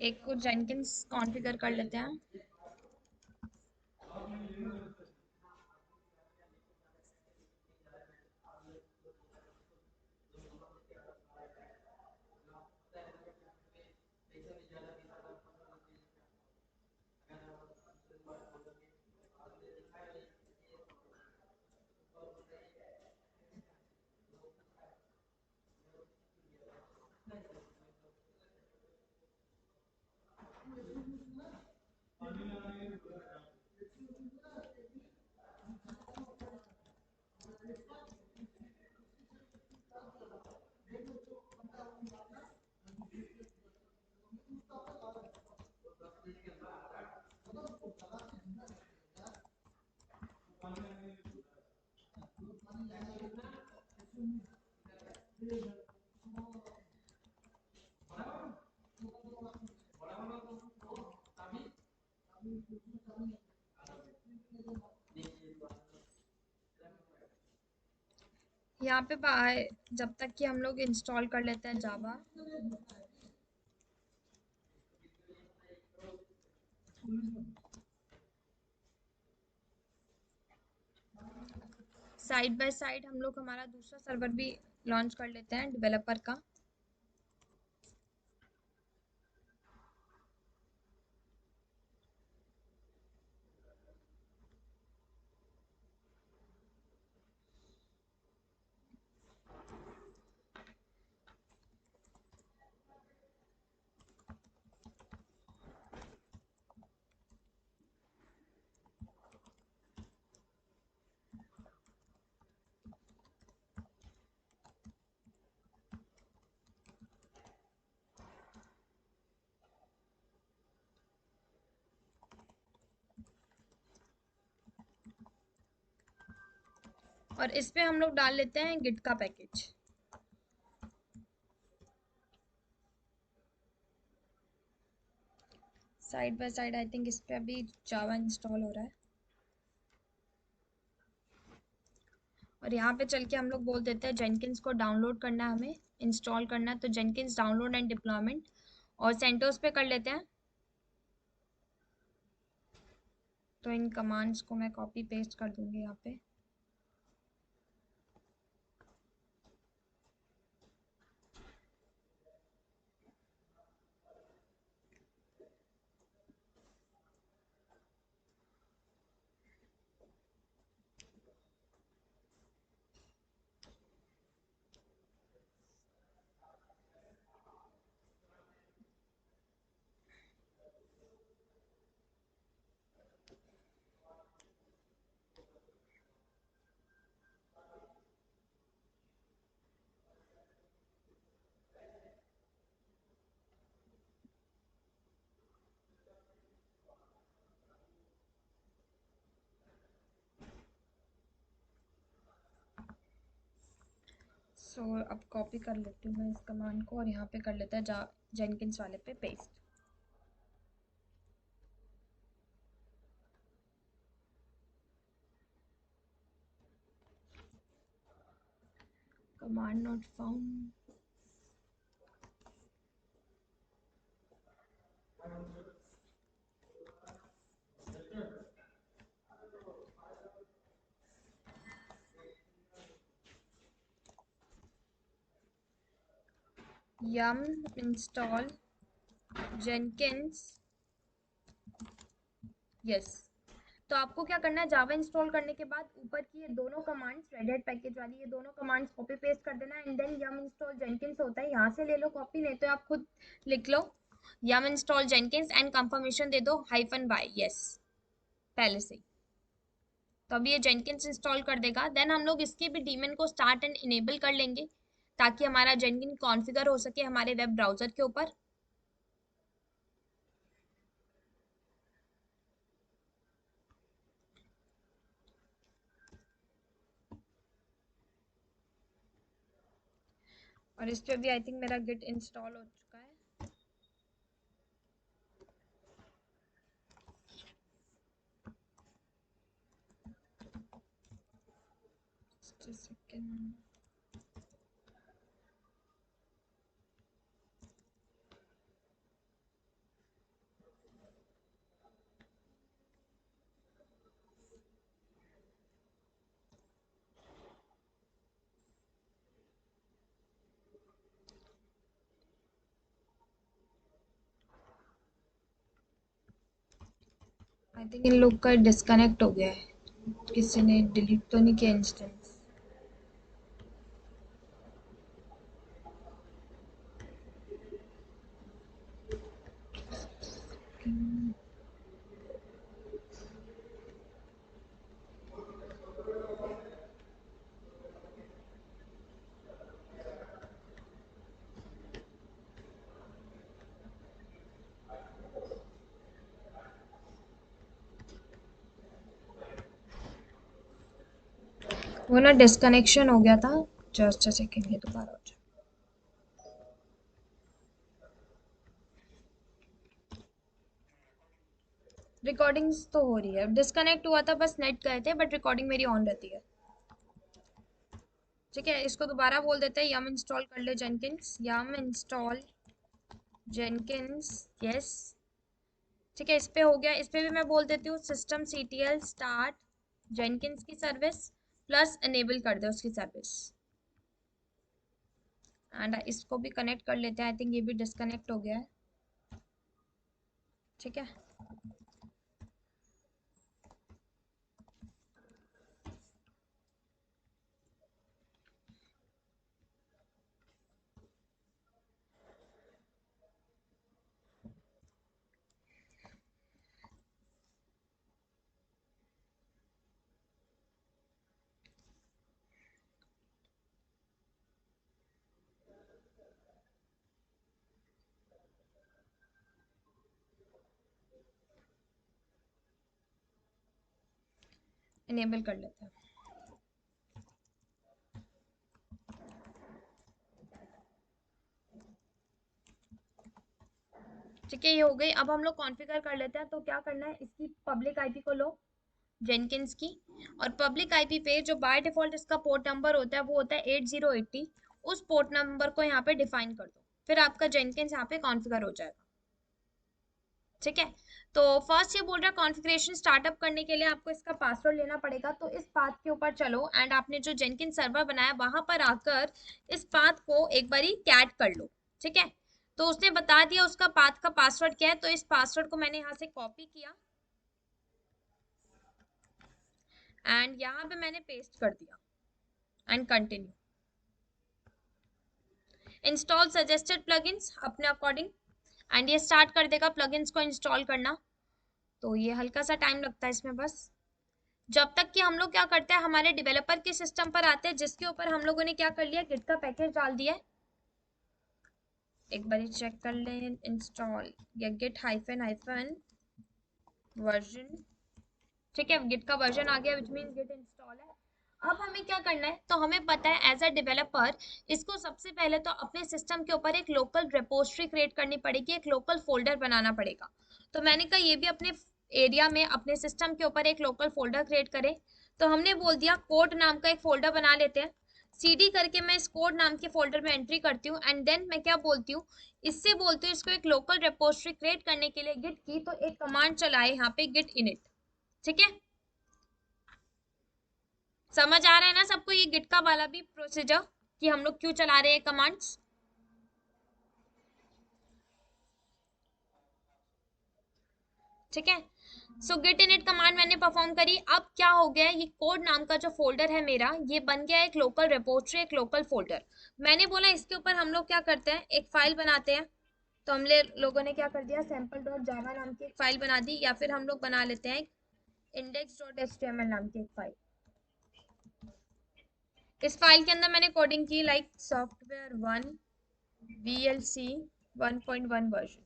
एक को जेनकिंस कॉन्फ़िगर कर लेते हैं. यहाँ पे जब तक कि हम लोग इंस्टॉल कर लेते हैं जावा. साइड बाय साइड हम लोग हमारा दूसरा सर्वर भी लॉन्च कर लेते हैं डेवलपर का. और इस पे हम लोग डाल लेते हैं गिट का package. Side by side I think इस पे अभी जावा इंस्टॉल हो रहा है, और यहाँ पे चल के हम लोग बोल देते हैं जेनकिंस को डाउनलोड करना है, हमें इंस्टॉल करना है, तो जेनकिंस डाउनलोड एंड डिप्लॉयमेंट और सेंटोस पे कर लेते हैं। तो इन कमांड्स को मैं कॉपी पेस्ट कर दूंगी यहाँ पे। अब कॉपी कर लेती हूँ मैं इस कमांड को, और यहाँ पे कर लेता है जेनकिंस वाले पे paste. Command not found. yum install jenkins, yes. तो आपको क्या करना है, जावा इंस्टॉल करने के बाद ऊपर की ये दोनों कमांड्स, रेड हैट पैकेज वाली ये दोनों कमांड्स कॉपी पेस्ट कर देना, and then yum install Jenkins होता है, यहाँ से ले लो कॉपी, नहीं तो आप खुद लिख लो यम इंस्टॉल जेनकिंस एंड कंफर्मेशन दे दो -y, यस, पहले से ही। तो अभी ये जेनकिंस इंस्टॉल कर देगा, देन हम लोग इसके भी डीमन को स्टार्ट एंड इनेबल कर लेंगे, ताकि हमारा जेनकिन कॉन्फ़िगर हो सके हमारे वेब ब्राउजर के ऊपर। और इस पे भी आई थिंक मेरा गिट इंस्टॉल हो चुका है। Just a second. I think in लोग का डिस्कनेक्ट हो गया है, किसी ने डिलीट तो नहीं किया इंस्टेंस। वो ना डिस्कनेक्शन हो गया था, जस्ट अ सेकेंड, ये दोबारा हो जाए। रिकॉर्डिंग्स तो हो रही है, डिस्कनेक्ट हुआ था बस, नेट गए थे, बट रिकॉर्डिंग मेरी ऑन रहती है। ठीक है, इसको दोबारा बोल देते हैं यम इंस्टॉल कर ले जेनकिंस, यम इंस्टॉल जेनकिंस, यस। ठीक है, इस पे हो गया। इस पे भी मैं बोल देती हूँ systemctl स्टार्ट जेनकिंस की सर्विस प्लस एनेबल कर दे उसकी सर्विस, एंड इसको भी कनेक्ट कर लेते हैं। आई थिंक ये भी डिस्कनेक्ट हो गया है। ठीक है, इनेबल कर लेते हैं। ठीक है, ये हो गई। अब हम लोग कॉन्फ़िगर कर लेते हैं। तो क्या करना है, इसकी पब्लिक आईपी को लो, जेनकिंस की, और पब्लिक आईपी पे जो बाय डिफॉल्ट इसका पोर्ट नंबर होता है वो होता है 8080। उस पोर्ट नंबर को यहाँ पे डिफाइन कर दो, फिर आपका जेनकिंस यहाँ पे कॉन्फ़िगर हो जाएगा। ठीक है, तो फर्स्ट ये बोल रहा है कॉन्फ़िगरेशन स्टार्टअप करने के लिए आपको इसका पासवर्ड लेना पड़ेगा। तो इस पाथ के ऊपर चलो एंड आपने जो जेनकिंस सर्वर बनाया वहां पर आकर इस पाथ को एक बारी कैट कर लो। ठीक है, तो उसने बता दिया उसका पाथ का पासवर्ड क्या है, तो इस पासवर्ड को मैंने यहाँ से कॉपी किया एंड यहाँ पे मैंने पेस्ट कर दिया and continue. Install suggested plugins अपने अकॉर्डिंग, एंड ये स्टार्ट कर देगा प्लगइन्स को इंस्टॉल करना। तो ये हल्का सा टाइम लगता है इसमें बस, जब तक कि हम लोग क्या करते हैं हमारे डेवलपर के सिस्टम पर आते हैं जिसके ऊपर हम लोगों ने क्या कर लिया, गिट का पैकेज डाल दिया है। एक बार चेक कर लें, इंस्टॉल या गिट हाइफन हाइफन वर्जन। ठीक है, गिट का वर्जन आ गया विच मीन गिट इंस्टॉल है। अब हमें क्या करना है, तो हमें पता है एज अ डेवलपर इसको सबसे पहले तो अपने सिस्टम के ऊपर एक लोकल रिपोजिटरी क्रिएट करनी पड़ेगी, एक लोकल फोल्डर बनाना पड़ेगा। तो मैंने कहा ये भी अपने एरिया में अपने सिस्टम के ऊपर एक लोकल फोल्डर क्रिएट करे। तो हमने बोल दिया कोड नाम का एक फोल्डर बना लेते हैं। सीडी करके मैं इस कोड नाम के फोल्डर में एंट्री करती हूँ एंड देन मैं क्या बोलती हूँ, इससे बोलती हूँ इसको एक लोकल रिपोजिटरी क्रिएट करने के लिए गिट की तो एक कमांड चलाए यहाँ पे गिट इनिट। ठीक है, समझ आ रहा है ना सबको ये गिट का वाला भी प्रोसीजर कि हम लोग क्यों चला रहे हैं कमांड्स। ठीक है, सो गिट इनिट कमांड मैंने परफॉर्म करी। अब क्या हो गया है, ये कोड नाम का जो फोल्डर है मेरा ये बन गया एक लोकल रिपोजिटरी, एक लोकल फोल्डर। मैंने बोला इसके ऊपर हम लोग क्या करते हैं, एक फाइल बनाते हैं। तो हमने लोगों ने क्या कर दिया, सैम्पल डॉट जावा नाम की एक फाइल बना दी, या फिर हम लोग बना लेते हैं इंडेक्स डॉट एचटीएमएल नाम की एक फाइल। इस फाइल के अंदर मैंने कोडिंग की लाइक सॉफ्टवेयर 1 VLC 1.1 वर्जन।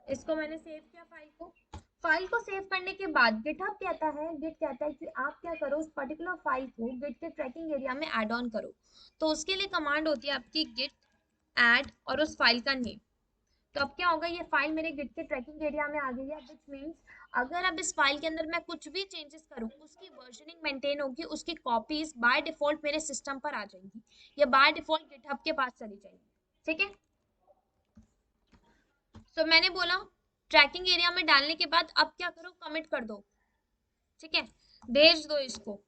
इसको मैंने सेव किया फाइल को। फाइल को सेव करने के बाद गिटहब कहता है, गिट कहता है कि आप क्या करो उस पर्टिकुलर फाइल को गिट के ट्रैकिंग एरिया में ऐड ऑन करो। तो उसके लिए कमांड होती है आपकी गिट ऐड और उस फाइल का नेम। तो अब क्या होगा, ये फाइल मेरे गिट के ट्रैकिंग एरिया में आ गई है, विच मीन्स अगर अब इस फाइल के अंदर मैं कुछ भी चेंजेस करूँ उसकी वर्जनिंग मेंटेन होगी, उसकी कॉपीज बाय डिफॉल्ट मेरे सिस्टम पर आ जाएंगी या बाय डिफॉल्ट गिटहब के पास चली जाएंगी। ठीक है, तो मैंने बोला ट्रैकिंग एरिया में डालने के बाद अब क्या करो, कमिट कर दो। ठीक है, भेज दो इसको,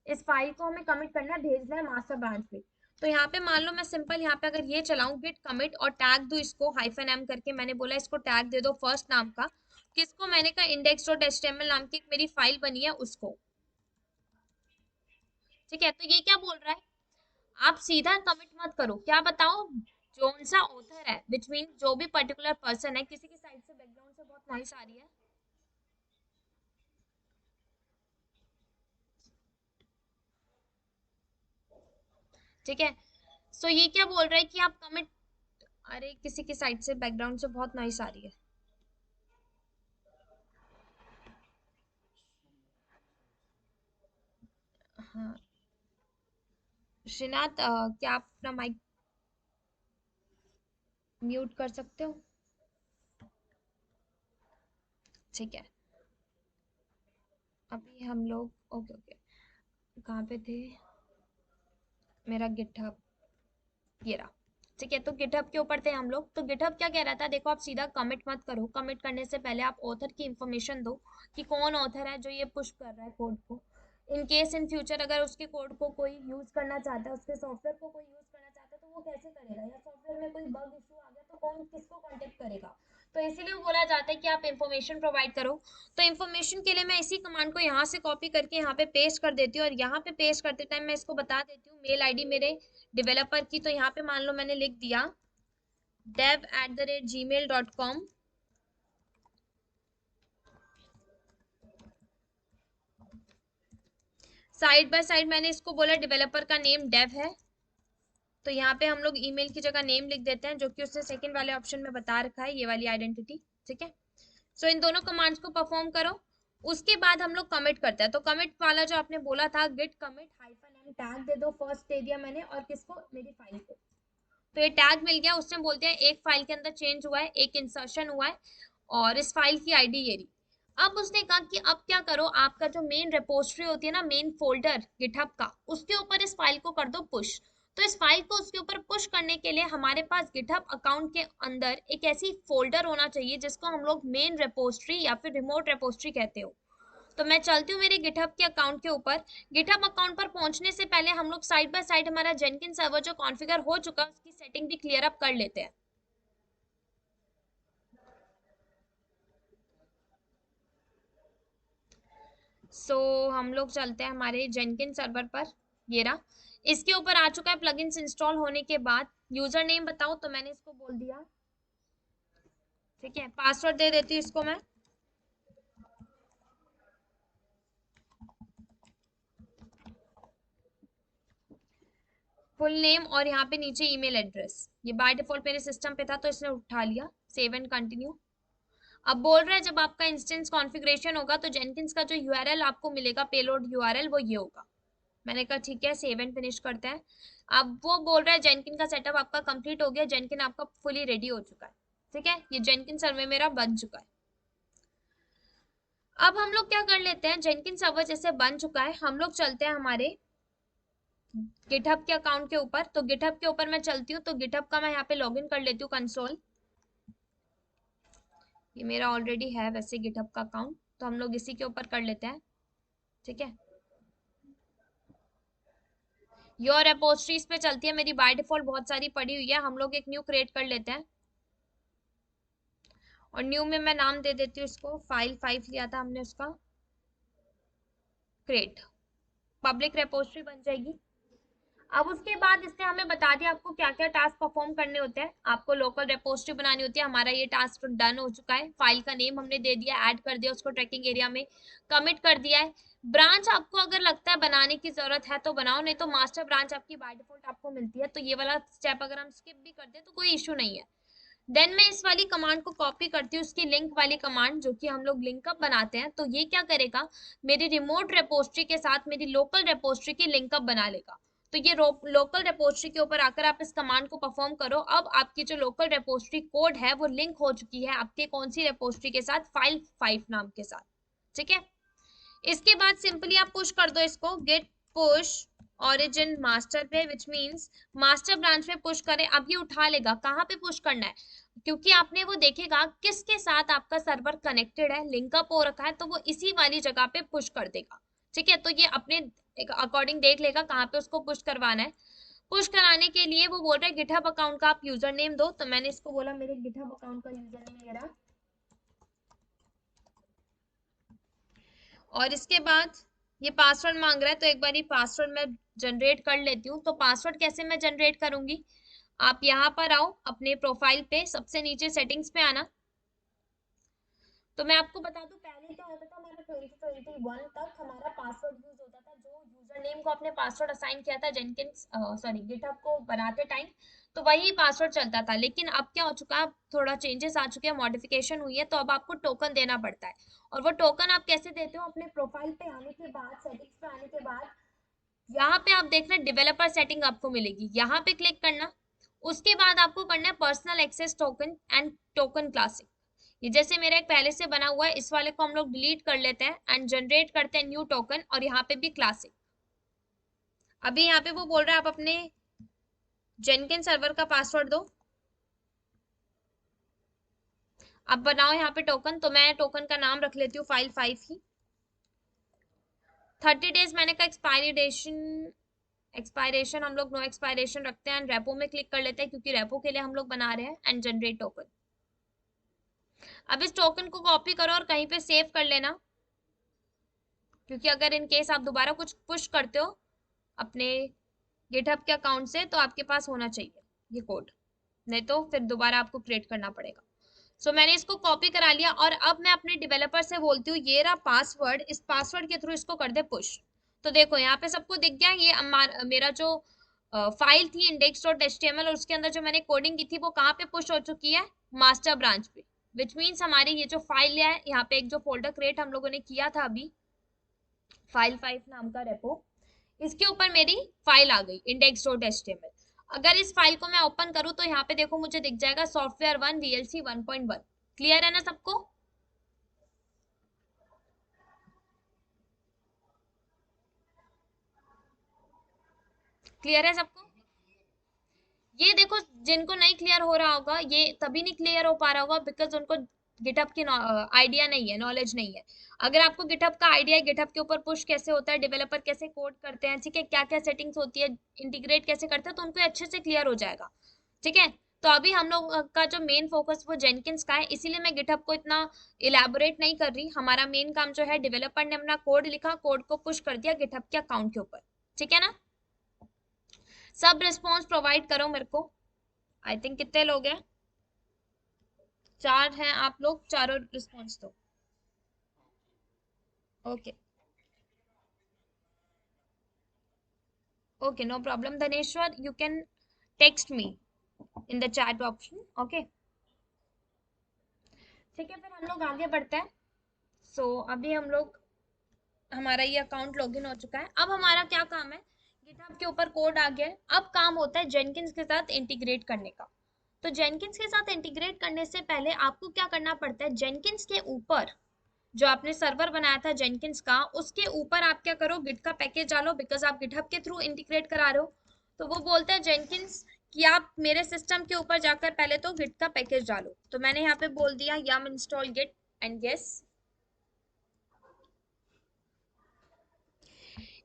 इस फाइल को हमें कमिट करना है, भेजना है मास्टर ब्रांच पे। तो यहाँ पे मान लो मैं सिंपल यहाँ पे अगर ये चलाऊं गिट कमिट और टैग दूं इसको हाइफन एम करके, मैंने बोला इसको टैग दे दो फर्स्ट नाम का, किसको, मैंने कहा इंडेक्स डॉट एचटीएमएल नाम की एक मेरी फाइल बनी है उसको। ठीक है, तो ये क्या बोल रहा है, आप सीधा कमिट मत करो, क्या बताओ, जोन सा ऑथर है विच मीन जो भी पर्टिकुलर पर्सन है। किसी की साइड से बैकग्राउंड से बहुत नॉइस आ रही है। ठीक है, सो ये क्या बोल रहा है कि आप कमिट, अरे किसी की साइड से बैकग्राउंड से बहुत नॉइस आ रही है। हाँ श्रीनाथ, क्या आप अपना माइक म्यूट कर सकते हो। ठीक है, अभी हम लोग ओके ओके कहाँ पे थे, मेरा गिटहब ये रहा। ठीक है, तो गिटहब के ऊपर थे हम लोग। तो गिटहब क्या कह रहा था, देखो आप सीधा कमिट मत करो, कमिट करने से पहले आप ऑथर की इंफॉर्मेशन दो कि कौन ऑथर है जो ये पुश कर रहा है कोड को। इन केस इन फ्यूचर अगर उसके कोड को कोई यूज करना चाहता है, उसके सॉफ्टवेयर को कोई यूज करना चाहता है तो वो कैसे करेगा, या सॉफ्टवेयर में कोई बग इशू आ गया तो कौन किसको कांटेक्ट करेगा। तो इसीलिए बोला जाता है कि आप इंफॉर्मेशन प्रोवाइड करो। तो इन्फॉर्मेशन के लिए मैं इसी कमांड को यहाँ से कॉपी करके यहाँ पे पेस्ट कर देती हूँ, और यहाँ पे पेस्ट करते टाइम मैं इसको बता देती हूँ मेल आईडी मेरे डेवलपर की। तो यहाँ पे मान लो मैंने लिख दिया dev@gmail.com। साइड बाय साइड मैंने इसको बोला डेवलपर का नेम डेव है, तो यहाँ पे हम लोग ईमेल की जगह नेम लिख देते हैं जो कि उसने सेकंड वाले ऑप्शन में बता रखा है, ये वाली आइडेंटिटी। ठीक है, सो इन दोनों कमांड्स को परफॉर्म करो। उसके बाद हम लोग कमिट करते हैं। तो कमिट वाला जो आपने बोला था git commit hyphen M tag दे दो फर्स्ट दे दिया मैंने, और किसको, मेरी फाइल को। तो ये टैग मिल गया, उसने बोलते हैं एक फाइल के अंदर चेंज हुआ है, एक इंसर्शन हुआ है और इस फाइल की आईडी ये रही। अब उसने कहा कि अब क्या करो, आपका जो मेन रिपोजिटरी होती है ना, मेन फोल्डर गिटहब का, उसके ऊपर इस फाइल को कर दो पुश। तो इस फाइल को उसके ऊपर पुश करने के लिए हमारे पास गिटहब अकाउंट के अंदर एक ऐसी फोल्डर होना चाहिए जिसको हम लोग मेन रिपोजिटरी या फिर रिमोट रिपोजिटरी कहते हो। तो मैं चलती हूँ मेरे गिटहब के अकाउंट के ऊपर। गिटहब अकाउंट पर पहुंचने से पहले हम लोग साइड बाय साइड हमारा जेनकिन सर्वर जो कॉन्फ़िगर हो चुका है उसकी सेटिंग भी क्लियर अप कर लेते हैं। हम लोग चलते हैं हमारे जेनकिन सर्वर पर। ये रहा, इसके ऊपर आ चुका है प्लगइन्स इंस्टॉल होने के बाद। यूजर नेम बताओ, तो मैंने इसको बोल दिया, ठीक है। पासवर्ड दे देती हूँ इसको मैं, फुल नेम और यहाँ पे नीचे ईमेल एड्रेस। ये बाय डिफॉल्ट मेरे सिस्टम पे था तो इसने उठा लिया। Save and continue. अब बोल रहा है जब आपका इंस्टेंस कॉन्फ़िगरेशन होगा तो जेनकिंस का जो यूआरएल आपको मिलेगा, पेलोड यूआरएल, वो ये होगा। मैंने कहा ठीक है, सेव एंड फिनिश करते हैं। अब वो बोल रहा है जेनकिन का सेटअप आपका कंप्लीट हो गया, जेनकिन आपका फुली रेडी हो चुका है। ठीक है, ये जेनकिन सर्वर मेरा बन चुका है। अब हम लोग क्या कर लेते हैं, जेनकिन सर्वर जैसे बन चुका है, हम लोग चलते हैं हमारे गिटहब के अकाउंट के ऊपर। तो गिटहब के ऊपर मैं चलती हूँ, तो गिटहब का मैं यहाँ पे लॉगिन कर लेती हूँ, कंसोल। ये मेरा ऑलरेडी है वैसे गिटहब का अकाउंट, तो हम लोग इसी के ऊपर कर लेते हैं। ठीक है, योर रेपोस्ट्रीज पे चलती है मेरी, बाय डिफॉल्ट बहुत सारी पड़ी हुई है। हम लोग एक न्यू क्रिएट कर लेते हैं और न्यू में मैं नाम दे देती हूँ इसको, फाइल 5 लिया था हमने उसका, क्रिएट। पब्लिक रेपोस्ट्री बन जाएगी। अब उसके बाद इसने हमें बता दिया आपको क्या क्या टास्क परफॉर्म करने होते हैं। आपको लोकल रेपोस्ट्री बनानी होती है, हमारा ये टास्क डन हो चुका है। फाइल का नेम हमने दे दिया, ऐड कर दिया उसको ट्रैकिंग एरिया में, कमिट कर दिया है। ब्रांच आपको अगर लगता है बनाने की जरूरत है तो बनाओ, नहीं तो मास्टर ब्रांच आपकी बाय डिफॉल्ट आपको मिलती है। तो ये वाला स्टेप अगर हम स्किप भी कर दे तो कोई इशू नहीं है। देन मैं इस वाली कमांड को कॉपी करती हूँ, उसकी लिंक वाली कमांड, जो कि हम लोग लिंक अप बनाते हैं। तो ये क्या करेगा, मेरी रिमोट रेपोस्ट्री के साथ मेरी लोकल रेपोस्ट्री की लिंक अप बना लेगा। तो ये लोकल रेपोस्ट्री के ऊपर आकर आप इस कमांड को परफॉर्म करो। अब आपकी जो लोकल रेपोस्ट्री कोड है वो लिंक हो चुकी है आपके कौन सी रेपोस्ट्री के साथ, फाइल 5 नाम के साथ। ठीक है, इसके बाद सिंपली आप पुश कर दो इसको, गेट पुश ओरिजिन मास्टर पे, विच मीन्स मास्टर ब्रांच पे पुश करें। अब ये उठा लेगा कहाँ पे पुश करना है, क्योंकि आपने वो देखेगा किसके साथ आपका सर्वर कनेक्टेड है, लिंकअप हो रखा है, तो वो इसी वाली जगह पे पुश कर देगा। ठीक है, तो ये अपने अकॉर्डिंग देख लेगा कहाँ पे उसको पुश करवाना है। पुश कराने के लिए वो बोल रहा है गिटहब अकाउंट का आप यूजर नेम दो, तो मैंने इसको बोला मेरे गिटहब अकाउंट का यूजर नेम ये रहा। और इसके बाद ये पासवर्ड मांग रहा है, तो एक बार ये पासवर्ड मैं जनरेट कर लेती हूँ। तो पासवर्ड कैसे मैं जनरेट करूंगी, आप यहाँ पर आओ अपने प्रोफाइल पे, सबसे नीचे सेटिंग्स पे आना। तो मैं आपको बता दूं पहले क्या होता था, हमारा 2021 तक हमारा पासवर्ड यूज होता था, जो यूजर नेम को आपने पासवर्ड असाइन किया था जेनकिंस सॉरी गिटहब को बनाते टाइम, तो वही पासवर्ड चलता था। लेकिन अब क्या हो चुका है, थोड़ा चेंजेस आ चुके हैं, मॉडिफिकेशन हुई है, तो अब आपको टोकन देना पड़ता है। और वो टोकन आप कैसे देते हो, अपने प्रोफाइल पे आने के बाद, सेटिंग्स पे आने के बाद, यहाँ पे आप देख रहे हैं डेवलपर सेटिंग आपको मिलेगी, यहाँ पे क्लिक करना। उसके बाद आपको करना है personal access token and token classic. ये जैसे मेरा एक पहले से बना हुआ है, इस वाले को हम लोग डिलीट कर लेते हैं एंड जनरेट करते हैं न्यू टोकन, और यहाँ पे भी क्लासिक। अभी यहाँ पे वो बोल रहा है आप अपने जेनकिन सर्वर का पासवर्ड दो। अब बनाओ यहाँ पे टोकन, तो मैं टोकन का नाम रख लेती हूँ फाइल 5 ही। 30 डेज मैंने कहा एक्सपायरेशन हम लोग नो एक्सपायरेशन रखते हैं, एंड रेपो में क्लिक कर लेते हैं क्योंकि रेपो के लिए हम लोग बना रहे हैं, एंड जनरेट टोकन। अब इस टोकन को कॉपी करो और कहीं पे सेव कर लेना, क्योंकि अगर इन केस आप दोबारा कुछ पुश करते हो अपने गिटहब के अकाउंट से, तो आपके पास होना चाहिए ये कोड, नहीं तो फिर दोबारा आपको क्रिएट करना पड़ेगा। मैंने इसको कॉपी करा लिया और अब मैं अपने डेवलपर से बोलती हूँ ये रहा पासवर्ड, इस पासवर्ड के थ्रू इसको कर दे पुश। तो देखो यहाँ पे सबको दिख गया, ये मेरा जो फाइल थी index.html और उसके अंदर जो मैंने कोडिंग की थी वो कहाँ पे पुश हो चुकी है, मास्टर ब्रांच पे। विच मीन्स हमारी ये जो फाइल है, यहाँ पे एक जो फोल्डर क्रिएट हम लोगों ने किया था अभी, फाइल 5 नाम का रेपो, इसके ऊपर मेरी फाइल आ गई index.html। अगर इस फाइल को मैं ओपन करूँ तो यहाँ पे देखो मुझे दिख जाएगा सॉफ्टवेयर 1 VLC 1.1। क्लियर है ना सबको? क्लियर है सबको? ये देखो, जिनको नहीं क्लियर हो रहा होगा ये तभी नहीं क्लियर हो पा रहा होगा बिकॉज उनको गिटहब की आइडिया नहीं है, नॉलेज नहीं है। अगर आपको गिटहब का आइडिया है, गिटहब के ऊपर पुश कैसे होता है, डेवलपर कैसे कोड करते हैं, ठीक है, क्या क्या सेटिंग्स होती है, इंटीग्रेट कैसे करते हैं, तो उनको अच्छे से क्लियर हो जाएगा। ठीक है। तो अभी हम लोग का जो मेन फोकस वो जेनकिंस का है, इसीलिए मैं गिटहब को इतना इलेबोरेट नहीं कर रही। हमारा मेन काम जो है, डेवलपर ने अपना कोड लिखा, कोड को पुश कर दिया गिटहब के अकाउंट के ऊपर। ठीक है ना? सब रिस्पॉन्स प्रोवाइड करो मेरे को। आई थिंक कितने लोग हैं? 4 हैं आप लोग, चारों रिस्पॉन्स दो। Okay. Okay, no problem Dhaneshwar, you can text me in the chat option. Okay. ठीक है, फिर हम लोग आगे बढ़ते हैं। अभी हम लोग, हमारा ये अकाउंट लॉगिन हो चुका है। अब हमारा क्या काम है, गिटहब के ऊपर कोड आ गया है, अब काम होता है जेनकिंस के साथ इंटीग्रेट करने का। तो जेनकिंस के साथ इंटीग्रेट करने से पहले आपको क्या करना पड़ता है, जेनकिंस के ऊपर जो आपने सर्वर बनाया था जेनकिंस का, उसके ऊपर आप क्या करो, गिट का पैकेज डालो, बिकॉज आप गिटहब के थ्रू इंटीग्रेट करा रहे हो। तो वो बोलता है जेनकिंस कि आप मेरे सिस्टम के ऊपर जाकर पहले तो गिट का पैकेज डालो। तो मैंने यहाँ पे बोल दिया यम इंस्टॉल गिट एंड यस।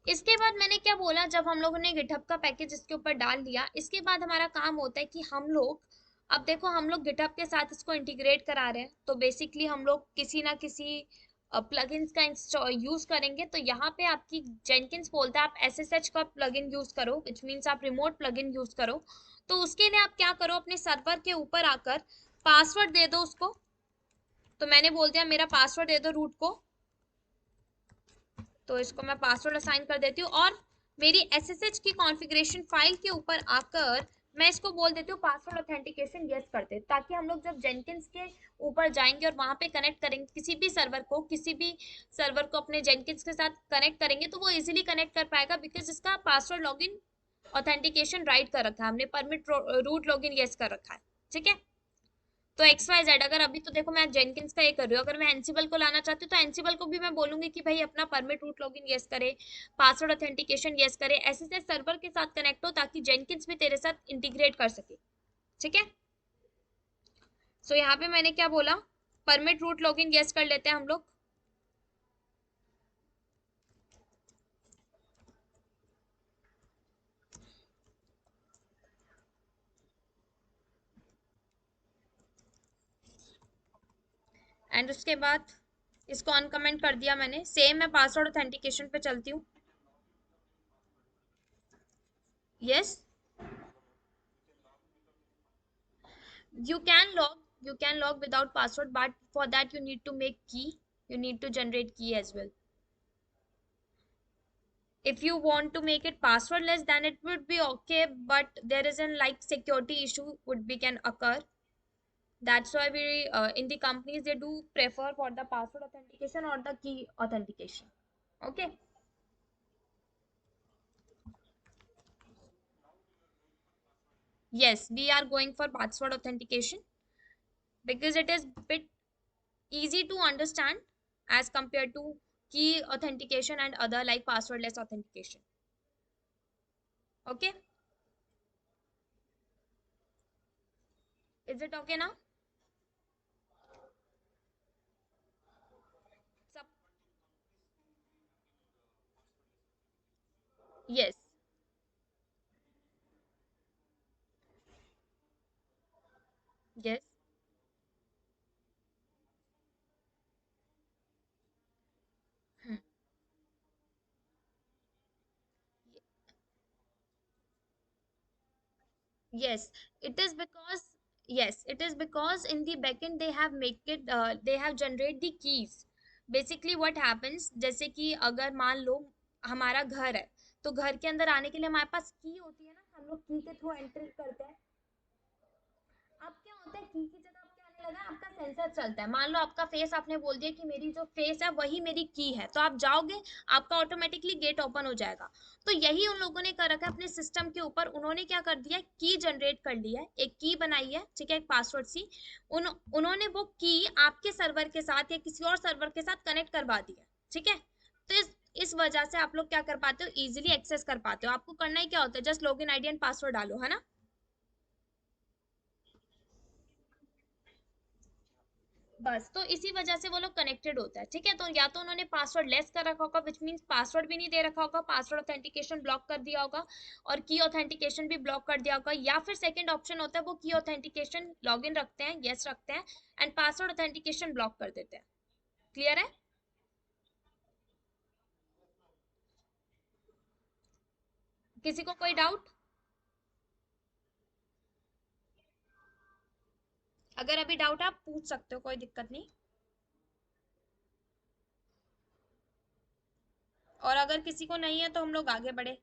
इसके बाद मैंने क्या बोला, जब हम लोगों ने गिटहब का पैकेज इसके ऊपर डाल दिया, इसके बाद हमारा काम होता है कि हम लोग, अब देखो हम लोग गिटहब के साथ इसको इंटीग्रेट करा रहे हैं, तो बेसिकली हम लोग किसी ना किसी प्लगइन्स का यूज करेंगे। तो यहाँ पे आपकी जेनकिंस बोलता है आप एसएसएच का प्लगइन यूज करो, विच मीन्स आप रिमोट प्लगइन यूज करो। तो उसके लिए आप क्या करो, अपने सर्वर के ऊपर आकर पासवर्ड दे दो उसको। तो मैंने बोल दिया मेरा पासवर्ड दे दो रूट को, तो इसको मैं पासवर्ड असाइन कर देती हूँ, और मेरी एसएसएच की कॉन्फ़िगरेशन फाइल के ऊपर आकर मैं इसको बोल देती हूँ पासवर्ड ऑथेंटिकेशन यस करते, ताकि हम लोग जब जेनकिंस के ऊपर जाएंगे और वहां पे कनेक्ट करेंगे किसी भी सर्वर को अपने जेनकिंस के साथ कनेक्ट करेंगे, तो वो इजीली कनेक्ट कर पाएगा, बिकॉज इसका पासवर्ड लॉगिन ऑथेंटिकेशन राइट कर रखा है हमने, परमिट रूट लॉगिन यस कर रखा है। ठीक है। तो एक्स वाई जेड, अगर अभी तो देखो मैं जेनकिंस का ये कर रही हूँ, अगर मैं एनसिबल को लाना चाहती हूँ तो एनसिबल को भी मैं बोलूंगी कि भाई अपना परमिट रूट लॉगिन यस करे, पासवर्ड ऑथेंटिकेशन यस करे, ऐसे से सर्वर के साथ कनेक्ट हो ताकि जेनकिंस भी तेरे साथ इंटीग्रेट कर सके। ठीक है। यहाँ पे मैंने क्या बोला, परमिट रूट लॉगिन यस कर लेते हैं हम लोग। एंड उसके बाद इसको अनकमेंट कर दिया मैंने, सेम मैं पासवर्ड ऑथेंटिकेशन पे चलती हूँ। Yes, you can log without password, but for that you need to make key, you need to generate key as well. If you want to make it passwordless, then it would be okay, but there is an like security issue would be can occur. That's why we in the companies they do prefer for the password authentication or the key authentication. Okay. Yes, we are going for password authentication because it is bit easy to understand as compared to key authentication and other like passwordless authentication. Okay. Is it okay now? Sub- yes. Yes. Hmm. Yes, it is because it is because in the backend they have make it they have generate the keys. Basically what happens, जैसे कि अगर मान लो हमारा घर है, तो घर के अंदर आने के लिए हमारे पास की होती है ना, हम लोग की के थ्रू एंटर करते हैं। अब क्या होता है, की की जगह अब क्या लगा है आपका सेंसर चलता है, मान लो आपका फेस, आपने बोल दिया कि मेरी जो फेस है वही मेरी की है, तो आप जाओगे, आपका ऑटोमेटिकली गेट ओपन हो जाएगा। तो यही उन लोगों ने कर रखा है अपने सिस्टम के ऊपर, उन्होंने क्या कर दिया, की जनरेट कर लिया है, एक की बनाई है, ठीक है, एक पासवर्ड सी, उन्होंने वो की आपके सर्वर के साथ या किसी और सर्वर के साथ कनेक्ट करवा दी है, ठीक है। तो इस वजह से आप लोग क्या कर पाते हो, इजीली एक्सेस कर पाते हो। आपको करना ही क्या होता है, just login ID and password डालो, है ना। बस तो इसी वजह से वो लोग कनेक्टेड होता है, ठीक है। तो या तो उन्होंने पासवर्ड लेस कर रखा होगा, विच मीन्स पासवर्ड भी नहीं दे रखा होगा, पासवर्ड ऑथेंटिकेशन ब्लॉक कर दिया होगा, और की ऑथेंटिकेशन भी ब्लॉक कर दिया होगा, या फिर सेकंड ऑप्शन होता है वो की ऑथेंटिकेशन लॉगिन रखते हैं, यस रखते हैं, एंड पासवर्ड ऑथेंटिकेशन ब्लॉक कर देते हैं। क्लियर है। किसी को कोई डाउट? अगर अभी डाउट है आप पूछ सकते हो, कोई दिक्कत नहीं। और अगर किसी को नहीं है तो हम लोग आगे बढ़े,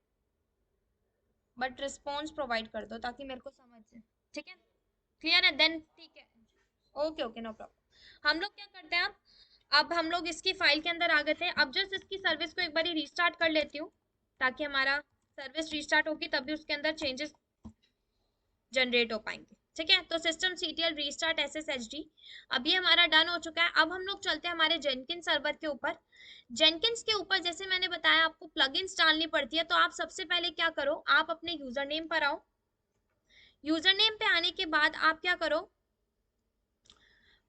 बट रिस्पॉन्स प्रोवाइड कर दो ताकि मेरे को समझ जाए, ठीक है। क्लियर है देन, ठीक है। Okay okay, no problem. हम लोग क्या करते हैं, अब हम लोग इसकी फाइल के अंदर आ गए थे, अब जस्ट इसकी सर्विस को एक बार रीस्टार्ट कर लेती हूँ, ताकि हमारा सर्विस रीस्टार्ट होगी तभी उसके अंदर चेंजेस जनरेट हो पाएंगे, ठीक है। तो सिस्टम सीटीएल रीस्टार्ट एसएसएचडी, अभी हमारा डन हो चुका है। अब हम लोग चलते हैं हमारे जेनकिन सर्वर के ऊपर। जेनकिंस के ऊपर जैसे मैंने बताया आपको प्लगइन्स डालनी पड़ती है, तो आप सबसे पहले क्या करो, आप अपने यूजर नेम पर आओ। यूजर नेम पे आने के बाद आप क्या करो,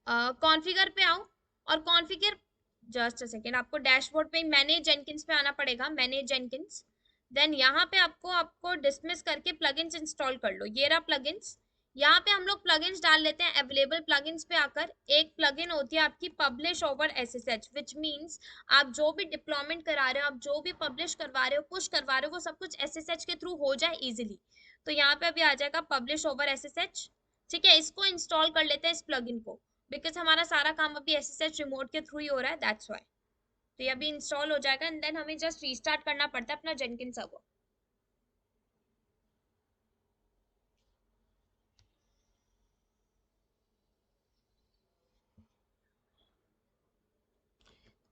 कॉन्फ़िगर पे आओ, और कॉन्फ़िगर, जस्ट अ सेकेंड, आपको डैशबोर्ड पे मैनेज जेनकिंस पे आना पड़ेगा, मैनेज जेनकिंस। देन यहाँ पे आपको आपको डिसमिस करके प्लगइन्स इंस्टॉल कर लो, ये रहा प्लगइन्स। यहाँ पे हम लोग प्लगइन्स डाल लेते हैं, अवेलेबल प्लगइन्स पे आकर एक प्लगइन होती है आपकी publish over SSH, which means आप जो भी डिप्लॉयमेंट करा रहे हो, आप जो भी पब्लिश करवा रहे हो, पुश करवा रहे हो, वो सब कुछ एसएसएच के थ्रू हो जाए इजिली। तो यहाँ पे अभी आ जाएगा पब्लिश ओवर एसएसएच, ठीक है। इसको इंस्टॉल कर लेते हैं इस प्लगइन को, बिकॉज हमारा सारा काम अभी एसएसएच रिमोट के थ्रू ही हो रहा है, दैट्स व्हाई। तो ये अभी इंस्टॉल हो जाएगा, एंड देन हमें जस्ट रीस्टार्ट करना पड़ता है अपना जेनकिन सर्वर।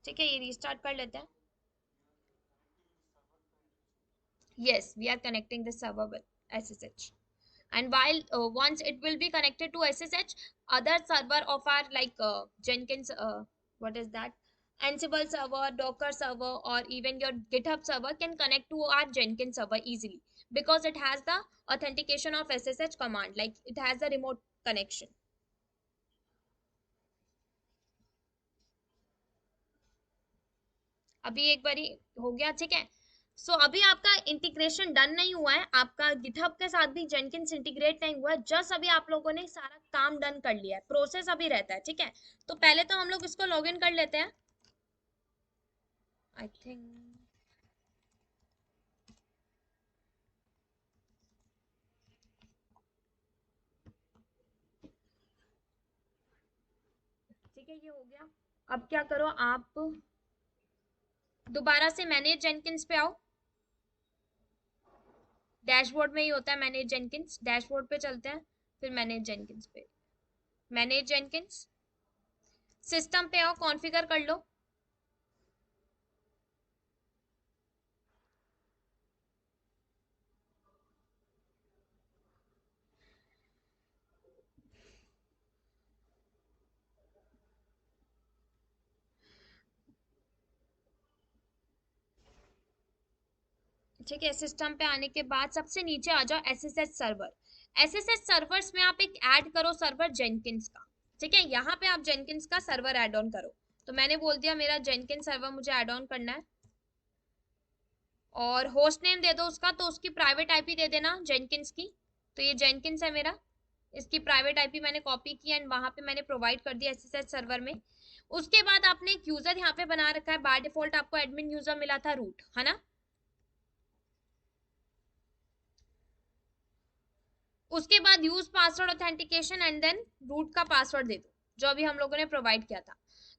ठीक है, ये रीस्टार्ट कर लेते हैं। Yes, we are connecting the server with SSH, and while once it will be connected to SSH, other server of our like Jenkins, what is that, Ansible server, Docker server, or even your GitHub server can connect to our Jenkins server easily, because it has the authentication of SSH command, like it has a remote connection. अभी एक बारी हो गया, ठीक है। सो अभी आपका इंटीग्रेशन डन नहीं हुआ है, आपका गिटहब के साथ भी जेनकिंस इंटीग्रेट नहीं हुआ है, जस्ट अभी आप लोगों ने सारा काम डन कर लिया है, प्रोसेस अभी रहता है, ठीक है। तो पहले तो हम लोग इसको लॉगिन कर लेते हैं, आई थिंक, ठीक है, ये हो गया। अब क्या करो आप, दोबारा से मैनेज जेनकिंस पे आओ, डैशबोर्ड में ही होता है मैनेज जेनकिंस, डैशबोर्ड पे चलते हैं, फिर मैनेज जेनकिंस पे, मैनेज जेनकिंस, सिस्टम पे आओ, कॉन्फ़िगर कर लो। ठीक है, सिस्टम पे आने के बाद सबसे नीचे आ जाओ एसएसएच सर्वर। एसएसएच सर्वर्स में आप एक ऐड करो सर्वर जेनकिंस का, ठीक है। यहाँ पे आप जेनकिंस का सर्वर ऐड ऑन करो, तो मैंने बोल दिया मेरा जेनकिंस सर्वर मुझे ऐड ऑन करना है, और होस्ट नेम दे दो उसका, तो उसकी प्राइवेट आईपी दे देना जेनकिंस की। तो ये जेनकिंस है मेरा, इसकी प्राइवेट आईपी मैंने कॉपी की एंड वहां पे मैंने प्रोवाइड कर दिया एसएसएच सर्वर में। उसके बाद आपने एक यूजर यहाँ पे बना रखा है, बाय डिफॉल्ट आपको एडमिन यूजर मिला था रूट, है ना। उसके बाद use password authentication and then root का पासवर्ड दे दो, जो अभी हम लोगों ने प्रोवाइड किया था।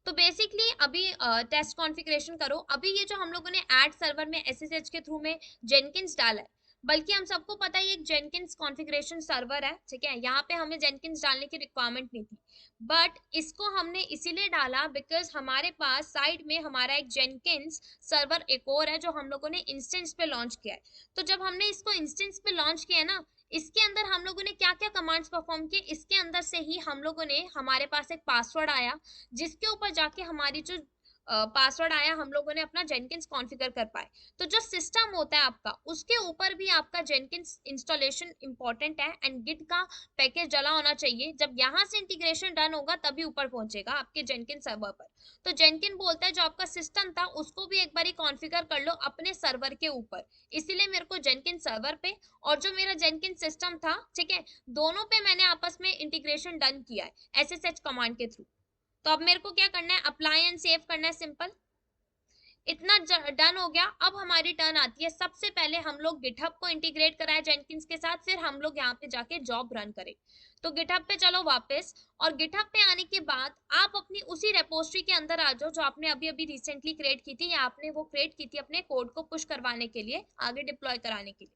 तो बेसिकली अभी टेस्ट कॉन्फ़िगरेशन करो। अभी ये जो हम लोगों ने ऐड सर्वर में एसएसएच के थ्रू में जेनकिंस डाला है, बल्कि हम सबको पता है ये एक जेनकिंस कॉन्फ़िगरेशन सर्वर है, ठीक है, यहाँ पे हमें जेनकिंस डालने की रिक्वायरमेंट नहीं थी, बट इसको हमने इसीलिए डाला बिकॉज हमारे पास साइड में हमारा एक जेनकिंस सर्वर एक और है जो हम लोगों ने इंस्टेंस पे लॉन्च किया है। तो जब हमने इसको इंस्टेंस पे लॉन्च किया ना, इसके अंदर हम लोगों ने क्या क्या कमांड्स परफॉर्म किए, इसके अंदर से ही हम लोगों ने, हमारे पास एक पासवर्ड आया जिसके ऊपर जाके हमारी जो पासवर्ड आया, हम लोगों ने अपना जेनकिंस कॉन्फ़िगर कर पाए। तो जो सिस्टम होता है आपका, उसके ऊपर भी आपका जेनकिंस इंस्टॉलेशन इंपॉर्टेंट है, एंड गिट का पैकेज डला होना चाहिए। जब यहाँ से इंटीग्रेशन डन होगा तभी ऊपर पहुंचेगा आपके जेनकिन सर्वर पर। तो जेनकिन बोलता है जो आपका सिस्टम था उसको भी एक बारी कॉन्फ़िगर कर लो अपने सर्वर के ऊपर। इसीलिए मेरे को जेनकिन सर्वर पे और जो मेरा जेनकिन सिस्टम था, ठीक है, दोनों पे मैंने आपस में इंटीग्रेशन डन किया है एसएसएच कमांड के थ्रू। तो अब मेरे को क्या करना है, अप्लाई एंड सेव करना है, सिंपल। इतना डन हो गया। अब हमारी टर्न आती है, सबसे पहले हम लोग गिटहब को इंटीग्रेट कराए जेनकिंस के साथ, फिर हम लोग यहाँ पे जाके जॉब रन करें। तो गिटहब पे चलो वापस, और गिटहब पे आने के बाद आप अपनी उसी रेपोस्ट्री के अंदर आ जाओ जो आपने अभी अभी रिसेंटली क्रिएट की थी, या आपने वो क्रिएट की थी अपने कोड को पुश करवाने के लिए, आगे डिप्लॉय कराने के लिए।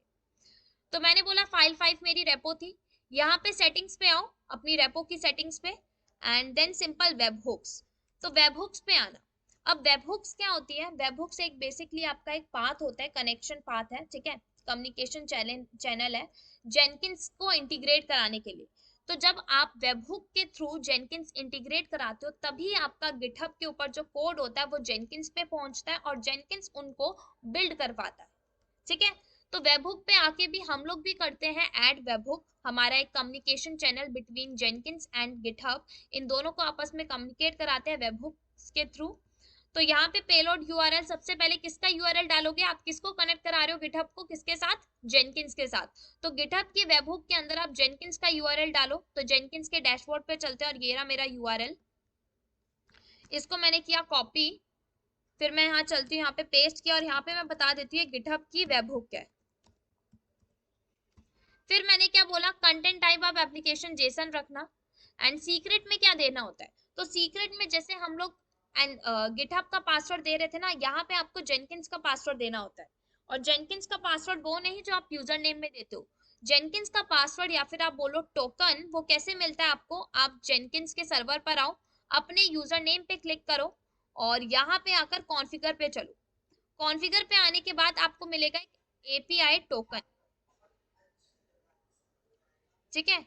तो मैंने बोला फाइल 5 मेरी रेपो थी, यहाँ पे सेटिंग्स पे आओ, अपनी रेपो की सेटिंग्स पे, and then simple web hooks. तो वेब हुक्स पे आना। अब वेब हुक्स क्या होती है, वेब हुक्स एक बेसिकली आपका एक पाथ होता है, कनेक्शन पाथ है, ठीक है, कम्युनिकेशन चैनल है जेनकिंस को इंटीग्रेट कराने के लिए। तो जब आप वेबहुक के थ्रू जेनकिंस इंटीग्रेट कराते हो तभी आपका गिटहब के ऊपर जो कोड होता है वो जेनकिंस पे पहुंचता है और जेनकिंस उनको बिल्ड कर पाता है, ठीक है। तो वेबहुक पे आके भी हम लोग भी करते हैं ऐड वेबहुक, हमारा एक communication channel between Jenkins and GitHub, इन दोनों को आपस में कम्युनिकेट कराते हैं वेबहुक के थ्रू। तो यहाँ पे पेलोड यूआरएल, सबसे पहले किसका यूआरएल डालोगे, आप किसको कनेक्ट करा रहे हो गिटहब को, किसके साथ, जेनकिंस के साथ। तो गिटहब की वेबहुक के अंदर आप जेनकिंस का यूआरएल डालो। तो जेनकिंस के डैशबोर्ड पे चलते हैं और ये रहा मेरा यूआरएल, इसको मैंने किया कॉपी, फिर मैं यहाँ चलती हूँ, यहाँ पे पेस्ट किया, और यहाँ पे मैं बता देती हूँ गिटहब की वेबहुक है। फिर मैंने क्या बोला, कंटेंट टाइप आप एप्लीकेशन जेसन रखना, एंड सीक्रेट में क्या देना होता है, तो सीक्रेट में जैसे हम लोग एंड गिटहब का पासवर्ड दे रहे थे ना, यहाँ पे आपको जेनकिंस का पासवर्ड देना होता है। और जेनकिंस का पासवर्ड वो नहीं जो आप यूजर नेम में देते हो, जेनकिंस का पासवर्ड या फिर आप बोलो टोकन, वो कैसे मिलता है आपको, आप जेनकिंस के सर्वर पर आओ, अपने यूजर नेम पे क्लिक करो, और यहाँ पे आकर कॉन्फ़िगर पे चलो। कॉन्फ़िगर पे आने के बाद आपको मिलेगा एक एपीआई टोकन, ठीक है।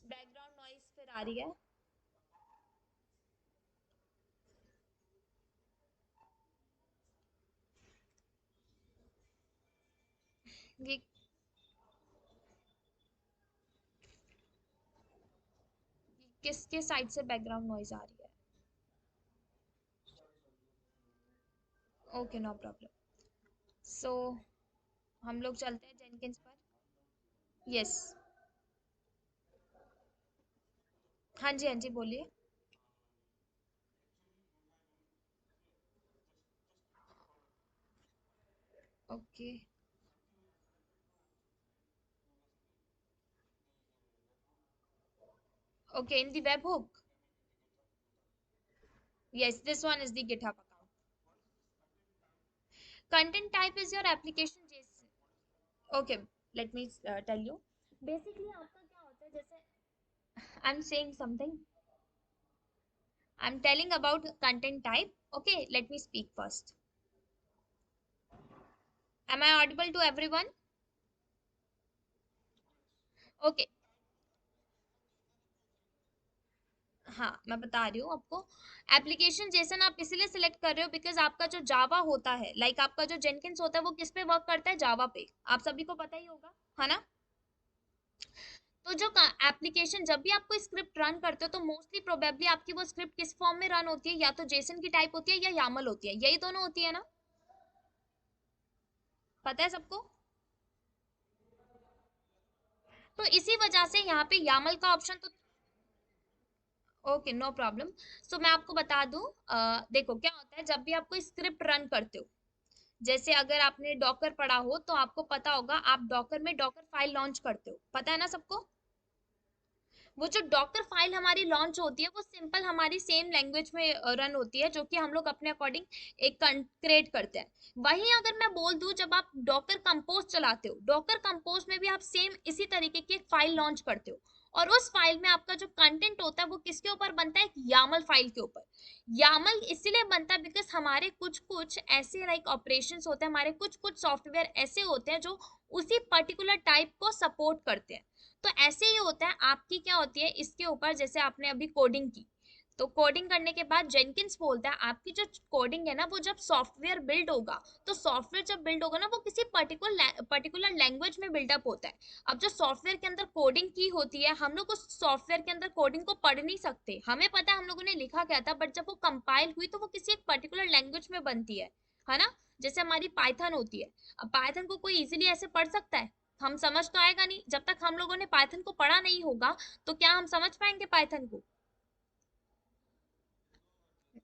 बैकग्राउंड नॉइस फिर आ रही है। ये किसके साइड से बैकग्राउंड नॉइज आ रही है? Okay, no problem. सो हम लोग चलते हैं जेनकिंस पर। यस। हाँ जी, हाँ जी, बोलिए। Okay. Okay, in the web hook. Yes, this one is the GitHub account. Content type is your application JSON. Okay, let me tell you. Basically आपका क्या होता है, जैसे I'm saying something, I'm telling about content type. Okay, let me speak first. Am I audible to everyone? Okay. हाँ, मैं बता रही हूँ आपको। एप्लीकेशन जेसन आप इसलिए सिलेक्ट कर रहे हो बिकॉज आपका जो जावा होता है, लाइक आपका जो जेनकिंस होता है वो किस पे वर्क करता है, जावा पे, आप सभी को पता ही होगा, है ना। तो जो एप्लीकेशन जब भी आप कोई स्क्रिप्ट रन करते हो तो मोस्टली प्रोबेबली आपकी वो स्क्रिप्ट किस फॉर्म में रन होती है, या तो जेसन की टाइप होती है या यामल होती है, यही दोनों होती है ना, पता है सबको। तो इसी वजह से यहाँ पे यामल का ऑप्शन तो, ओके, नो प्रॉब्लम। सो मैं आपको बता दूं, देखो क्या होता है जब भी आप कोई स्क्रिप्ट रन करते हो, जैसे अगर आपने डॉकर पढ़ा हो तो आपको पता होगा, आप डॉकर में डॉकर फाइल लॉन्च करते हो, पता है ना सबको। वो जो डॉकर फाइल हमारी लॉन्च होती है वो सिंपल हमारी सेम लैंग्वेज में रन होती है, जो कि हम लोग अपने अकॉर्डिंग एक क्रिएट करते हैं। वहीं अगर मैं बोल दूं, जब आप डॉकर कंपोज चलाते हो, डॉकर कंपोज में भी आप सेम इसी तरीके की एक फाइल लॉन्च करते हो, और उस फाइल में आपका जो कंटेंट होता है वो किसके ऊपर बनता है, एक यामल फाइल के ऊपर। यामल इसलिए बनता है बिकॉज हमारे कुछ कुछ ऐसे लाइक ऑपरेशंस होते हैं, हमारे कुछ कुछ सॉफ्टवेयर ऐसे होते हैं जो उसी पर्टिकुलर टाइप को सपोर्ट करते हैं। तो ऐसे ही होता है, आपकी क्या होती है इसके ऊपर, जैसे आपने अभी कोडिंग की, तो कोडिंग करने के बाद जेनकिंस बोलता है आपकी जो कोडिंग है ना, वो जब सॉफ्टवेयर बिल्ड होगा, तो सॉफ्टवेयर जब बिल्ड होगा ना, वो किसी पर्टिकुलर लैंग्वेज में बिल्डअप होता है। अब जो सॉफ्टवेयर के अंदर कोडिंग की होती है, हम लोग उस सॉफ्टवेयर के अंदर कोडिंग को पढ़ नहीं सकते, हमें पता है हम लोगों ने लिखा क्या था, बट जब वो कंपाइल हुई तो वो किसी एक पर्टिकुलर लैंग्वेज में बनती है ना। जैसे हमारी पाइथन होती है, अब पाइथन को कोई इजीली ऐसे पढ़ सकता है, हम समझ तो आएगा नहीं, जब तक हम लोगों ने पाइथन को पढ़ा नहीं होगा तो क्या हम समझ पाएंगे पाइथन को,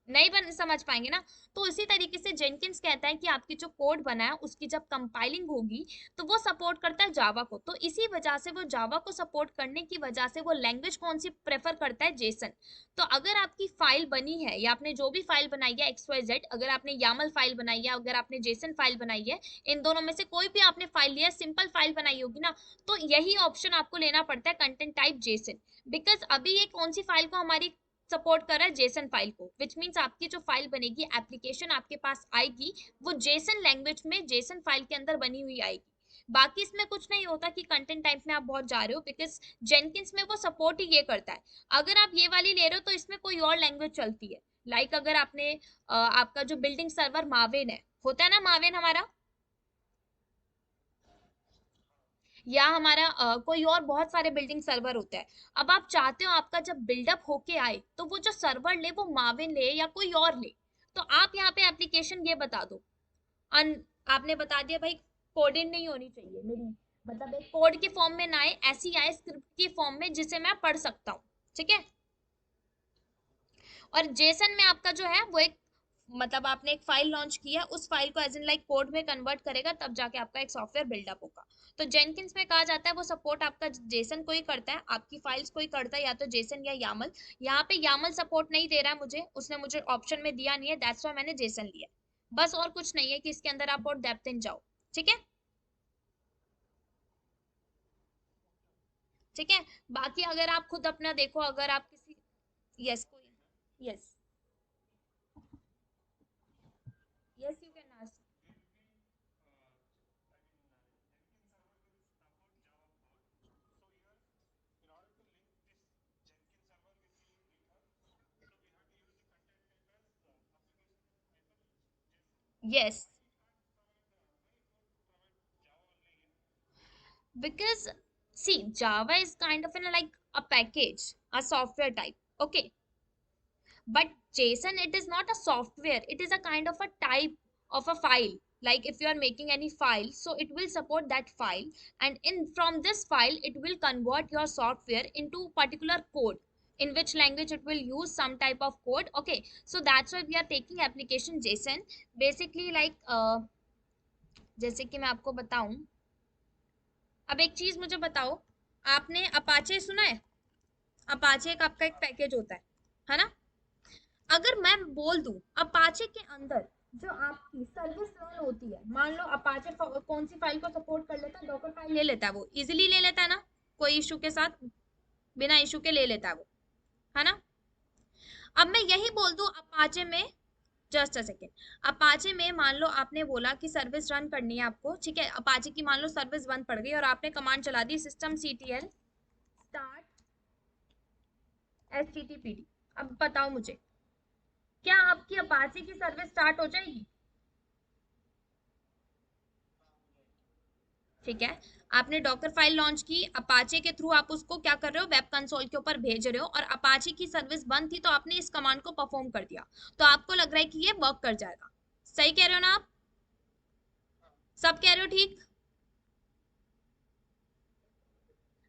नहीं बन समझ पाएंगे ना। तो इसी तरीके से जेनकिंस कहता है कि आपकी जो कोड बना है उसकी जब कंपाइलिंग होगी तो वो सपोर्ट करता है जावा को, तो इसी वजह से वो जावा को सपोर्ट करने की वजह से वो लैंग्वेज कौन सी प्रेफर करता है, जेसन। तो अगर आपकी फाइल बनी है या आपने जो भी फाइल बनाई है एक्स वाई जेड, अगर आपने यामल फाइल बनाई है, अगर आपने जेसन फाइल बनाई है, इन दोनों में से कोई भी आपने फाइल लिया, सिंपल फाइल बनाई होगी ना, तो यही ऑप्शन आपको लेना पड़ता है, कंटेंट टाइप जेसन। बिकॉज अभी ये कौन सी फाइल को हमारी सपोर्ट कर रहा है, जेसन फाइल को, विच मीन्स आपकी जो फाइल बनेगी, एप्लीकेशन आपके पास आएगी, वो जेसन लैंग्वेज में जेसन फाइल के अंदर बनी हुई आएगी। बाकी इसमें कुछ नहीं होता कि कंटेंट टाइप में आप बहुत जा रहे हो, बिकॉज जेनकिंस में वो सपोर्ट ही ये करता है। अगर आप ये वाली ले रहे हो तो इसमें कोई और लैंग्वेज चलती है, लाइक अगर आपने आपका जो बिल्डिंग सर्वर मावेन है, होता है ना मावेन हमारा, या हमारा कोई और बहुत सारे बिल्डिंग सर्वर होते हैं। अब आप चाहते हो आपका जब बिल्डअप होके आए तो वो जो सर्वर ले वो माविन ले या कोई और ले, तो आप यहाँ पे एप्लीकेशन ये बता दो, अन आपने बता दिया भाई कोडेड नहीं होनी चाहिए मेरी, मतलब एक कोड के फॉर्म में ना आए, ऐसी आए स्क्रिप्ट के फॉर्म में जिसे मैं पढ़ सकता हूँ, ठीक है। और जेसन में आपका जो है वो एक, मतलब आपने एक फाइल लॉन्च किया, उस फाइल को एज इन लाइक कोड में कन्वर्ट करेगा, तब जाके आपका एक सॉफ्टवेयर बिल्डअप होगा। तो जेनकिंस में कहा जाता है वो सपोर्ट आपका जेसन को ही करता है, आपकी फाइल्स को ही करता है, या तो जेसन या यामल। यहाँ पे यामल सपोर्ट नहीं दे रहा है मुझे, उसने मुझे ऑप्शन में दिया नहीं है, दैट्स व्हाई मैंने जेसन लिया, बस और कुछ नहीं है कि इसके अंदर आप और डेप्थ इन जाओ, ठीक है। ठीक है, बाकी अगर आप खुद अपना देखो, अगर आप किसी, यस कोई, yes, yes you can ask. Yes, because see, Java is kind of an like a package, a software type, okay, but JSON, it is not a software, it is a kind of a type of a file. Like if you are making any file, so it will support that file, and in from this file it will convert your software into particular code, in which language it will use some type of code, okay. So that's why we are taking application JSON, basically like जैसे कि मैं आपको बताऊं, अब एक चीज मुझे बताओ, आपने अपाचे सुना है, अपाचे का आपका एक पैकेज होता है ना। अगर मैं बोल दूं अपाचे के अंदर जो आपकी सर्विस रन होती है, मान लो अपाचे कौन सी फाइल को सपोर्ट कर लेता है, डॉकर फाइल ले लेता है, वो इजीली ले लेता है ना, कोई इशू के साथ, बिना इशू के ले लेता है वो, है ना। अब मैं यही बोल दूं अपाचे में, जस्ट अ सेकेंड, अपाचे में मान लो आपने बोला कि सर्विस रन करनी है आपको, ठीक है, अपाचे की मान लो सर्विस बंद पड़ गई और आपने कमांड चला दी सिस्टम सीटीएल स्टार्ट एचटीटीपीडी। अब बताओ मुझे, क्या आपकी अपाचे की सर्विस स्टार्ट हो जाएगी, ठीक है। आपने डॉकर फाइल लॉन्च की, अपाचे के थ्रू आप उसको क्या कर रहे हो, वेब कंसोल के ऊपर भेज रहे हो, और अपाचे की सर्विस बंद थी तो आपने इस कमांड को परफॉर्म कर दिया, तो आपको लग रहा है कि ये वर्क कर जाएगा, सही कह रहे हो ना आप, सब कह रहे हो ठीक।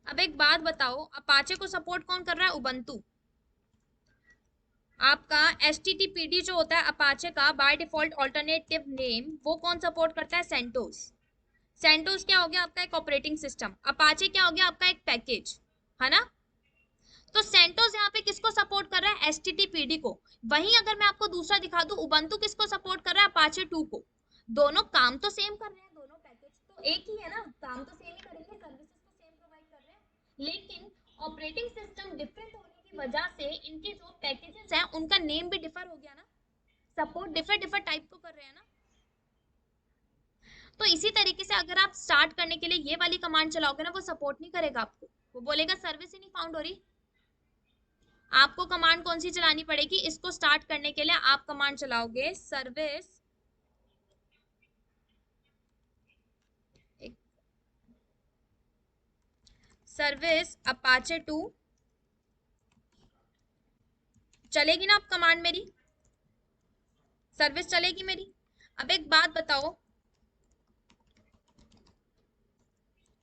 अब एक बात बताओ, अपाचे को सपोर्ट कौन कर रहा है, उबंटू। आपका एचटीटीपीडी जो होता है अपाचे का बाय डिफॉल्ट ऑल्टरनेटिव नेम, वो कौन सपोर्ट करता है, सेंटोस। सेंटोस क्या हो गया आपका एक ऑपरेटिंग सिस्टम, अपाचे क्या हो गया आपका एक पैकेज, है ना। तो सेंटोस यहाँ पे किसको सपोर्ट कर रहा है, एचटीटीपीडी को। वहीं अगर मैं आपको दूसरा दिखा दूं, उबंटू किसको सपोर्ट कर रहा है, अपाचे 2 को। दोनों काम तो सेम कर रहे हैं, दोनों पैकेज तो एक ही है ना, काम तो सेम ही करेंगे, सर्विसेज तो सेम प्रोवाइड कर रहे हैं, लेकिन ऑपरेटिंग सिस्टम डिफरेंट होने की वजह से इनके जो पैकेजेस हैं उनका नेम भी डिफर हो गया ना, सपोर्ट डिफरेंट डिफरेंट टाइप को कर रहे हैं ना। तो इसी तरीके से अगर आप स्टार्ट करने के लिए ये वाली कमांड चलाओगे ना, वो सपोर्ट नहीं करेगा आपको, वो बोलेगा सर्विस ही नहीं फाउंड हो रही। आपको कमांड कौन सी चलानी पड़ेगी, इसको स्टार्ट करने के लिए आप कमांड चलाओगे सर्विस, सर्विस अपाचे 2, चलेगी ना आप कमांड मेरी, सर्विस चलेगी मेरी। अब एक बात बताओ,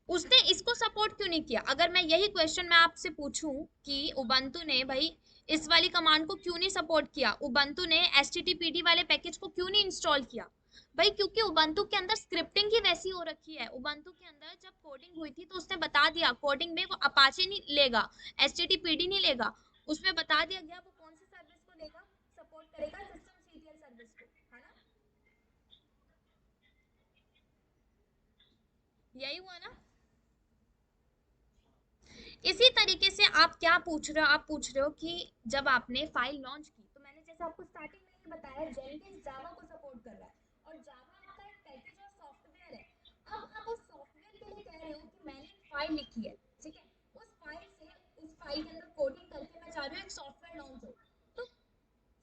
उसने इसको सपोर्ट क्यों नहीं किया। अगर मैं यही क्वेश्चन मैं आपसे पूछूं कि उबंटू ने भाई इस वाली कमांड को क्यों नहीं सपोर्ट किया, उबंटू ने एचटीटीपीडी वाले पैकेज को क्यों नहीं इंस्टॉल किया, भाई क्योंकि उबंटू के अंदर स्क्रिप्टिंग ही वैसी हो रखी है। उबंटू के अंदर जब कोडिंग हुई थी तो उसने बता दिया कोडिंग में वो अपाचे नहीं लेगा, एचटीटीपीडी नहीं लेगा, उसमें बता दिया गया वो कौन सी सर्विस को लेगा, सपोर्ट करेगा, सिस्टम सीरियल सर्विस को, है ना, यही हुआ ना। इसी तरीके से आप क्या पूछ रहे हो, आप पूछ रहे हो कि जब आपने फाइल लॉन्च की तो मैंने जैसे आपको स्टार्टिंग में ही बताया जेनकिंस जावा को सपोर्ट कर रहा है, और जावा आपका एक पैकेज और सॉफ्टवेयर है। अब आप उस सॉफ्टवेयर के लिए कह रहे हो कि मैंने एक फाइल लिखी है, ठीक है, उस फाइल से उस फाइल के अंदर कोडिंग करके मैं चाह रही हूँ एक सॉफ्टवेयर लॉन्च हो। तो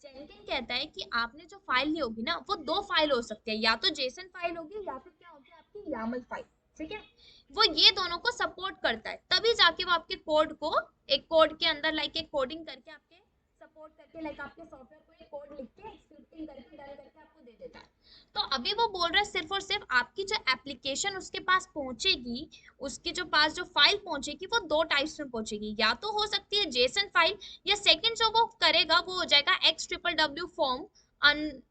जेनकिन कहता है कि आपने जो फाइल ली होगी ना, वो दो फाइल हो सकती है, या तो जेसन फाइल होगी या फिर क्या होगी आपकी यामल फाइल, ठीक है। वो ये दोनों को सपोर्ट करता है, तभी जाके वो आपके कोड को एक कोड के अंदर लाइक एक कोडिंग करके आपके सपोर्ट करके लाइक आपके सॉफ्टवेयर को एक कोड लिख के स्क्रिप्टिंग करके डर करके आपको दे देता है। तो अभी वो बोल रहा है सिर्फ और सिर्फ आपकी जो एप्लीकेशन उसके पास पहुंचेगी, उसके जो पास जो फाइल पहुंचेगी वो दो टाइप्स में पहुंचेगी, या तो हो सकती है जेसन फाइल, या सेकंड जो वो करेगा वो हो जाएगा एक्स ट्रिपल डब्ल्यू फॉर्म अन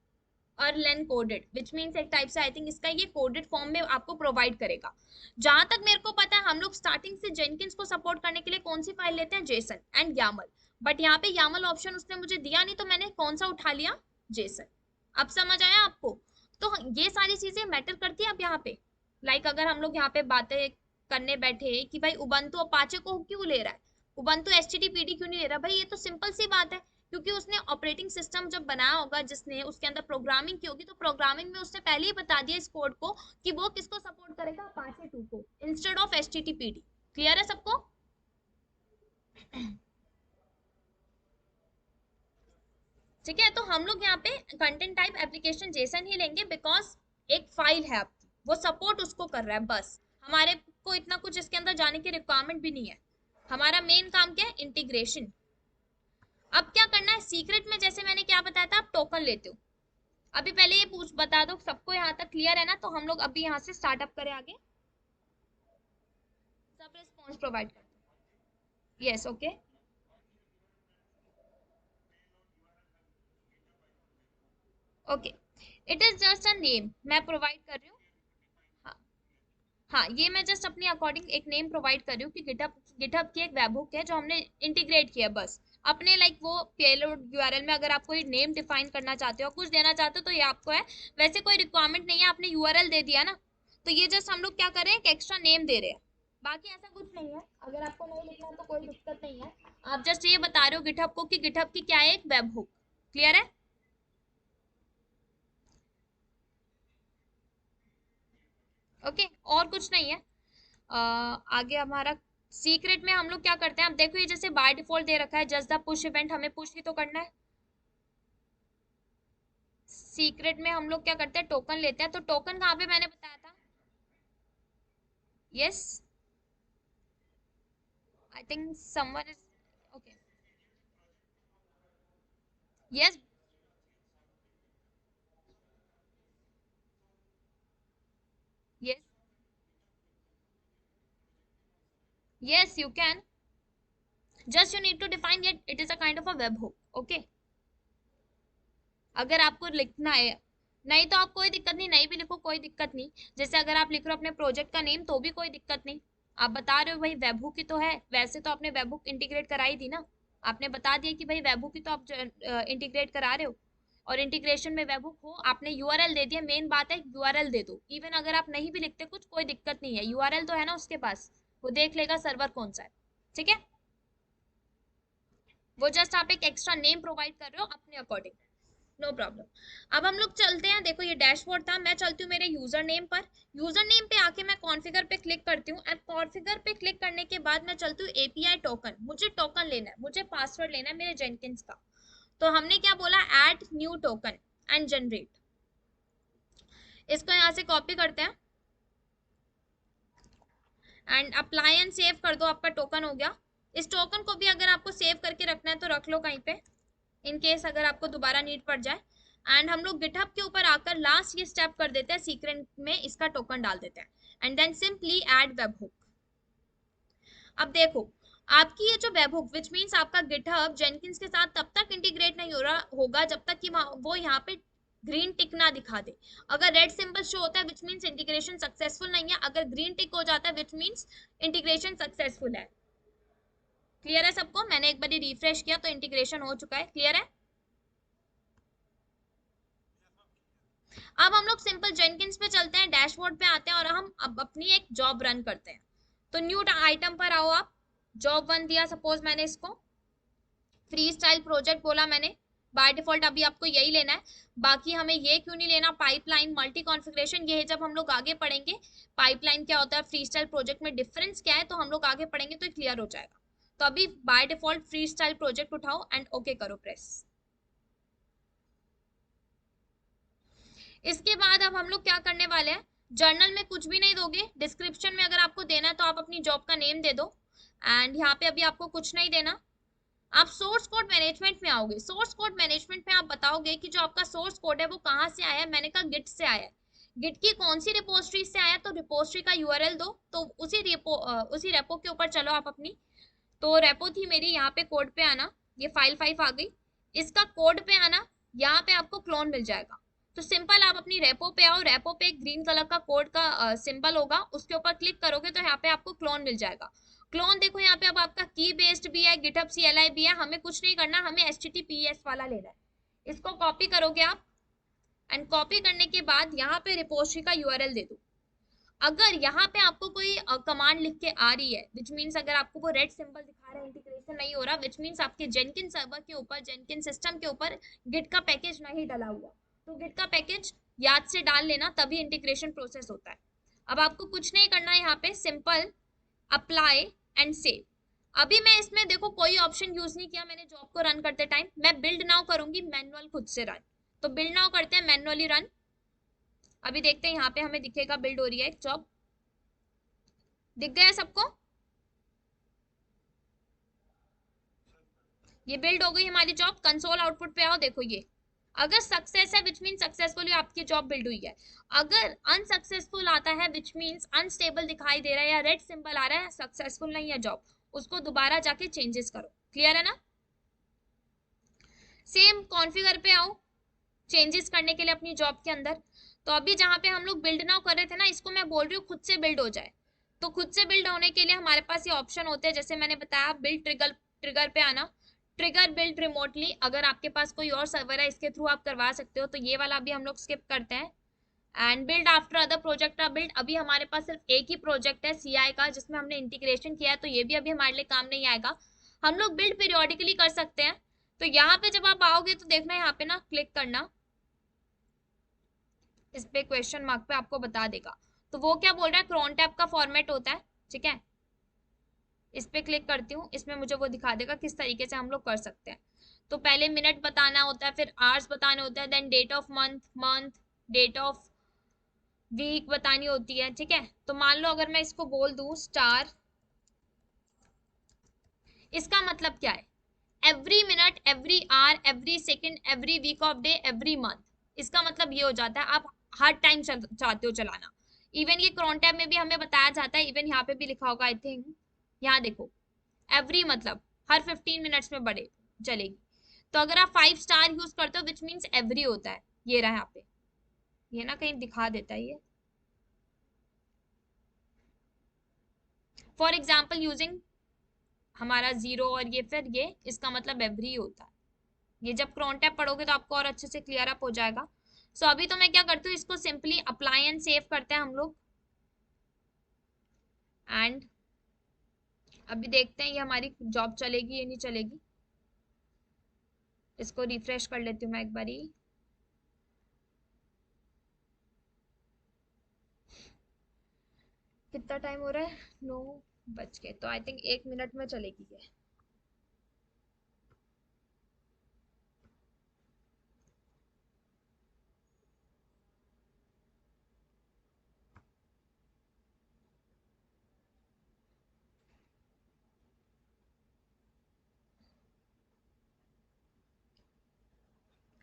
अर्लन कोडेड, विच मीन्स एक टाइप से आई थिंक इसका ये कोडेड फॉर्म में आपको प्रोवाइड करेगा। जहां तक मेरे को पता है हम लोग स्टार्टिंग से जेनकिंस को सपोर्ट करने के लिए कौन सी फाइल लेते हैं, जेसन एंड यामल, बट यहाँ पे यामल ऑप्शन उसने मुझे दिया नहीं, तो मैंने कौन सा उठा लिया, जेसन। अब समझ आया आपको। तो ये सारी चीजें मैटर करती है अब यहाँ पे, लाइक अगर हम लोग यहाँ पे बातें करने बैठे कि भाई उबंटू अपाचे को क्यों ले रहा है, उबंटू एचटीटीपीडी क्यों नहीं ले रहा, भाई ये तो सिंपल सी बात है, क्योंकि उसने ऑपरेटिंग सिस्टम जब बनाया होगा, जिसने उसके अंदर प्रोग्रामिंग की होगी, तो प्रोग्रामिंग में उसने पहले ही बता दिया इस कोड को कि वो किसको सपोर्ट करेगा, अपाचे 2 को इंस्टेड ऑफ एचटीटीपीडी। क्लियर है सबको। ठीक है, तो हम लोग यहाँ पे कंटेंट टाइप एप्लीकेशन जेसन ही लेंगे, बिकॉज एक फाइल है आपकी, वो सपोर्ट उसको कर रहा है, बस हमारे को इतना कुछ इसके अंदर जाने की रिक्वायरमेंट भी नहीं है। हमारा मेन काम क्या है, इंटीग्रेशन। अब क्या करना है, सीक्रेट में जैसे मैंने क्या बताया था, आप टोकन लेते हो। अभी पहले ये पूछ बता दो सबको, यहाँ तक क्लियर है ना, तो हम लोग अभी यहाँ से स्टार्टअप करें आगे, सब रिस्पॉन्स प्रोवाइड करते हैं, yes okay. Okay, it is just a name मैं प्रोवाइड कर रही हूँ। हाँ, हाँ ये मैं जस्ट अपने अकॉर्डिंग एक नेम प्रोवाइड कर रही हूँ कि गिटहब, गिटहब की एक वेबहुक है जो हमने इंटीग्रेट किया, बस अपने लाइक वो पेलोड यूआरएल में अगर आप कोई नेम डिफाइन करना चाहते हो, कुछ देना चाहते हो, तो ये आपको है। वैसे कोई रिक्वायरमेंट नहीं है, आपने यूआरएल दे दिया ना, तो ये जस्ट हम लोग क्या कर रहे हैं, एक एक्स्ट्रा नेम दे रहे हैं, बाकी ऐसा कुछ नहीं है। अगर आपको नहीं लिखना तो कोई दिक्कत नहीं है, आप जस्ट ये बता रहे हो गिटहब को कि गिटहब की क्या है, एक वेबहुक। क्लियर है। ओके, और कुछ नहीं है। आगे हमारा सीक्रेट में हम लोग क्या करते हैं, अब देखो ये जैसे बाय डिफॉल्ट दे रखा है जस्ट द पुश इवेंट, हमें पुश ही तो करना है। सीक्रेट में हम लोग क्या करते हैं, टोकन लेते हैं, तो टोकन कहाँ पे मैंने बताया था, yes I think someone is okay, yes yes yes you can, just you need to define that it is a kind of a web hook, okay. अगर आपको लिखना है, नहीं तो आप कोई दिक्कत नहीं, नहीं भी लिखो कोई दिक्कत नहीं, जैसे अगर आप लिख रहे हो अपने प्रोजेक्ट का नेम तो भी कोई दिक्कत नहीं, आप बता रहे हो भाई वेबहुक की तो है, वैसे तो आपने वेबहुक इंटीग्रेट कराई थी ना, आपने बता दिया कि भाई वेबहुक की तो आप इंटीग्रेट करा रहे हो, और इंटीग्रेशन में वेबहुक हो, आपने यूआरएल दे दिया। मेन बात है यूआरएल दे दो, इवन अगर आप नहीं भी लिखते कुछ कोई दिक्कत नहीं है, यूआरएल तो है ना उसके पास, वो देख लेगा सर्वर कौन सा है। ठीक है, वो जस्ट आप एक एक्स्ट्रा नेम प्रोवाइड कर रहे हो अपने अकॉर्डिंग, नो प्रॉब्लम। अब हम लोग चलते हैं, देखो ये डैशबोर्ड था, मैं चलती हूँ मेरे यूजर नेम पर। यूजर नेम पे आके मैं कॉन्फ़िगर पे क्लिक करती हूँ, एंड कॉन्फ़िगर पे क्लिक करने के बाद मैं चलती हूँ एपीआई टोकन, मुझे टोकन लेना है, मुझे पासवर्ड लेना है मेरे जेनकिंस का। तो हमने क्या बोला, add new token and generate. इसको यहाँ से कॉपी करते हैं एंड अप्लाई एंड सेव कर दो, आपका टोकन हो गया। इस टोकन को भी अगर आपको सेव करके रखना है तो रख लो कहीं पे, इन केस अगर आपको दोबारा नीड पड़ जाए। एंड हम लोग गिटहब के ऊपर आकर लास्ट ये स्टेप कर देते हैं, सीक्रेट में इसका टोकन डाल देते हैं, and then simply add webhook. अब देखो, आपकी ये जो वेबहुक विच मीन्स आपका गिटहब जेनकिंस के साथ तब तक इंटीग्रेट नहीं हो रहा होगा जब तक कि वो यहाँ पे ग्रीन टिक ना दिखा दे। अगर रेड सिंबल शो होता है विच मीन्स इंटीग्रेशन सक्सेसफुल नहीं है, अगर ग्रीन टिक हो जाता है विच मीन्स इंटीग्रेशन सक्सेसफुल है। क्लियर है सबको? मैंने एक बार रिफ्रेश किया तो इंटीग्रेशन हो चुका है। क्लियर है? अब हम लोग सिंपल जेनकिंस पे चलते हैं, डैशबोर्ड पे आते हैं और हम अब अपनी एक जॉब रन करते हैं। तो न्यू आइटम पर आओ आप, जॉब 1 दिया सपोज मैंने इसको, फ्री स्टाइल प्रोजेक्ट बोला मैंने, बाय डिफॉल्ट अभी आपको यही लेना है। बाकी हमें ये क्यों नहीं लेना, पाइपलाइन मल्टी कॉन्फ़िगरेशन, ये जब हम लोग आगे पढ़ेंगे पाइपलाइन क्या होता है, फ्री स्टाइल प्रोजेक्ट में डिफरेंस क्या है, तो हम लोग आगे पढ़ेंगे तो क्लियर हो जाएगा। तो अभी by default free style project उठाओ एंड ओके करो प्रेस। इसके बाद अब हम लोग क्या करने वाले हैं, जर्नल में कुछ भी नहीं दोगे, डिस्क्रिप्शन में अगर आपको देना है तो आप अपनी जॉब का नेम दे दो, एंड यहाँ पे अभी आपको कुछ नहीं देना। आप सोर्स कोड मैनेजमेंट में आओगे, सोर्स कोड मैनेजमेंट में आप बताओगे कि जो आपका सोर्स कोड है वो कहाँ से आया है, मैंने कहा गिट से आया है। गिट की कौन सी रिपोजिटरी से आया, तो रिपोजिटरी का यूआरएल दो, तो उसी रेपो के ऊपर चलो आप अपनी। तो रेपो थी मेरी, यहाँ पे कोड पे आना, ये फाइल 5 आ गई, इसका कोड पे आना, यहाँ पे आपको क्लोन मिल जाएगा। तो सिंपल आप अपनी रेपो पे आओ, रेपो पे एक ग्रीन कलर का कोड का सिंबल होगा, उसके ऊपर क्लिक करोगे तो यहाँ पे आपको क्लोन मिल जाएगा। क्लोन देखो यहाँ पे अब आपका की बेस्ड भी है, गिटहब CLI भी है, हमें कुछ नहीं करना, हमें HTTPS वाला लेना है। इसको कॉपी करोगे आप, एंड कॉपी करने के बाद यहाँ पे रिपोजिटरी का यूआरएल दे दो। अगर यहाँ पे आपको कोई कमांड लिख के आ रही है विच मीन्स अगर आपको वो रेड सिंबल दिखा रहा है इंटीग्रेशन नहीं हो रहा, विच मीन्स आपके जेनकिन सर्वर के ऊपर, जेनकिन सिस्टम के ऊपर गिट का पैकेज नहीं डला हुआ, तो गिट का पैकेज याद से डाल लेना, तभी इंटीग्रेशन प्रोसेस होता है। अब आपको कुछ नहीं करना है, यहाँ पे सिंपल अप्लाई एंड सेव। अभी मैं इसमें देखो कोई ऑप्शन यूज नहीं किया मैंने जॉब को रन करते टाइम, मैं बिल्ड नाउ करूंगी मैनुअल खुद से रन। तो बिल्ड नाउ करते हैं मैनुअली रन। अभी देखते हैं यहाँ पे हमें दिखेगा बिल्ड हो रही है एक जॉब, दिख गया सबको? ये बिल्ड हो गई हमारी जॉब, कंसोल आउटपुट पे आओ, देखो ये अगर सक्सेस है विच मीन सक्सेसफुली आपकी जॉब बिल्ड हुई है, अगर अनसक्सेसफुल आता है विच मीन्स अनस्टेबल दिखाई दे रहा है या रेड सिंबल आ रहा है, सक्सेसफुल नहीं है जॉब, उसको दोबारा जाके चेंजेस करो। क्लियर है ना? सेम कॉन्फ़िगर पे आओ चेंजेस करने के लिए अपनी जॉब के अंदर। तो अभी जहाँ पे हम लोग बिल्ड नाउ कर रहे थे ना, इसको मैं बोल रही हूँ खुद से बिल्ड हो जाए। तो खुद से बिल्ड होने के लिए हमारे पास ये ऑप्शन होते हैं, जैसे मैंने बताया बिल्ड ट्रिगर, ट्रिगर पे आना, ट्रिगर बिल्ड रिमोटली, अगर आपके पास कोई और सर्वर है इसके थ्रू आप करवा सकते हो, तो ये वाला भी हम लोग स्किप करते हैं। And build after other project का बिल्ड, अभी हमारे पास सिर्फ एक ही प्रोजेक्ट है CI का जिसमें हमने इंटीग्रेशन किया है, तो ये भी अभी हमारे लिए काम नहीं आएगा। हम लोग बिल्ड पीरियोडिकली कर सकते हैं। तो यहाँ पे जब आप आओगे तो देखना यहाँ पे ना क्लिक करना, इस पे क्वेश्चन मार्क पे आपको बता देगा। तो वो क्या बोल रहा है, क्रोन टैब का फॉर्मेट होता है, ठीक है। इस पे क्लिक करती हूँ, इसमें मुझे वो दिखा देगा किस तरीके से हम लोग कर सकते हैं। तो पहले मिनट बताना होता है, फिर आवर्स बताने होते हैं, then date of month, month date of week बतानी होती है, ठीक है। तो मान लो अगर मैं इसको बोल दूं स्टार, इसका मतलब क्या है, every minute, every hour, every second, every week of day, every month, इसका मतलब ये हो जाता है आप हर टाइम चाहते हो चलाना। इवन ये क्रोन टैब में भी हमें बताया जाता है, इवन यहाँ पे भी लिखा होगा आई थिंक, यहाँ देखो एवरी मतलब हर 15 मिनट्स में बढ़े चलेगी। तो अगर आप 5 स्टार यूज करते हो विच मीन्स एवरी होता है, ये रहा यहाँ पे, ये ना कहीं दिखा देता है ये, फॉर एग्जाम्पल यूजिंग हमारा जीरो और ये फिर ये, इसका मतलब एवरी होता है। ये जब क्रोन टैब पढ़ोगे तो आपको और अच्छे से क्लियर अप हो जाएगा। सो अभी तो मैं क्या करती हूँ, इसको सिंपली अप्लाई एंड सेव करते हैं हम लोग। एंड अभी देखते हैं ये हमारी जॉब चलेगी या नहीं चलेगी। इसको रिफ्रेश कर लेती हूँ मैं एक बारी। कितना टाइम हो रहा है, 9 बज के, तो आई थिंक 1 मिनट में चलेगी ये।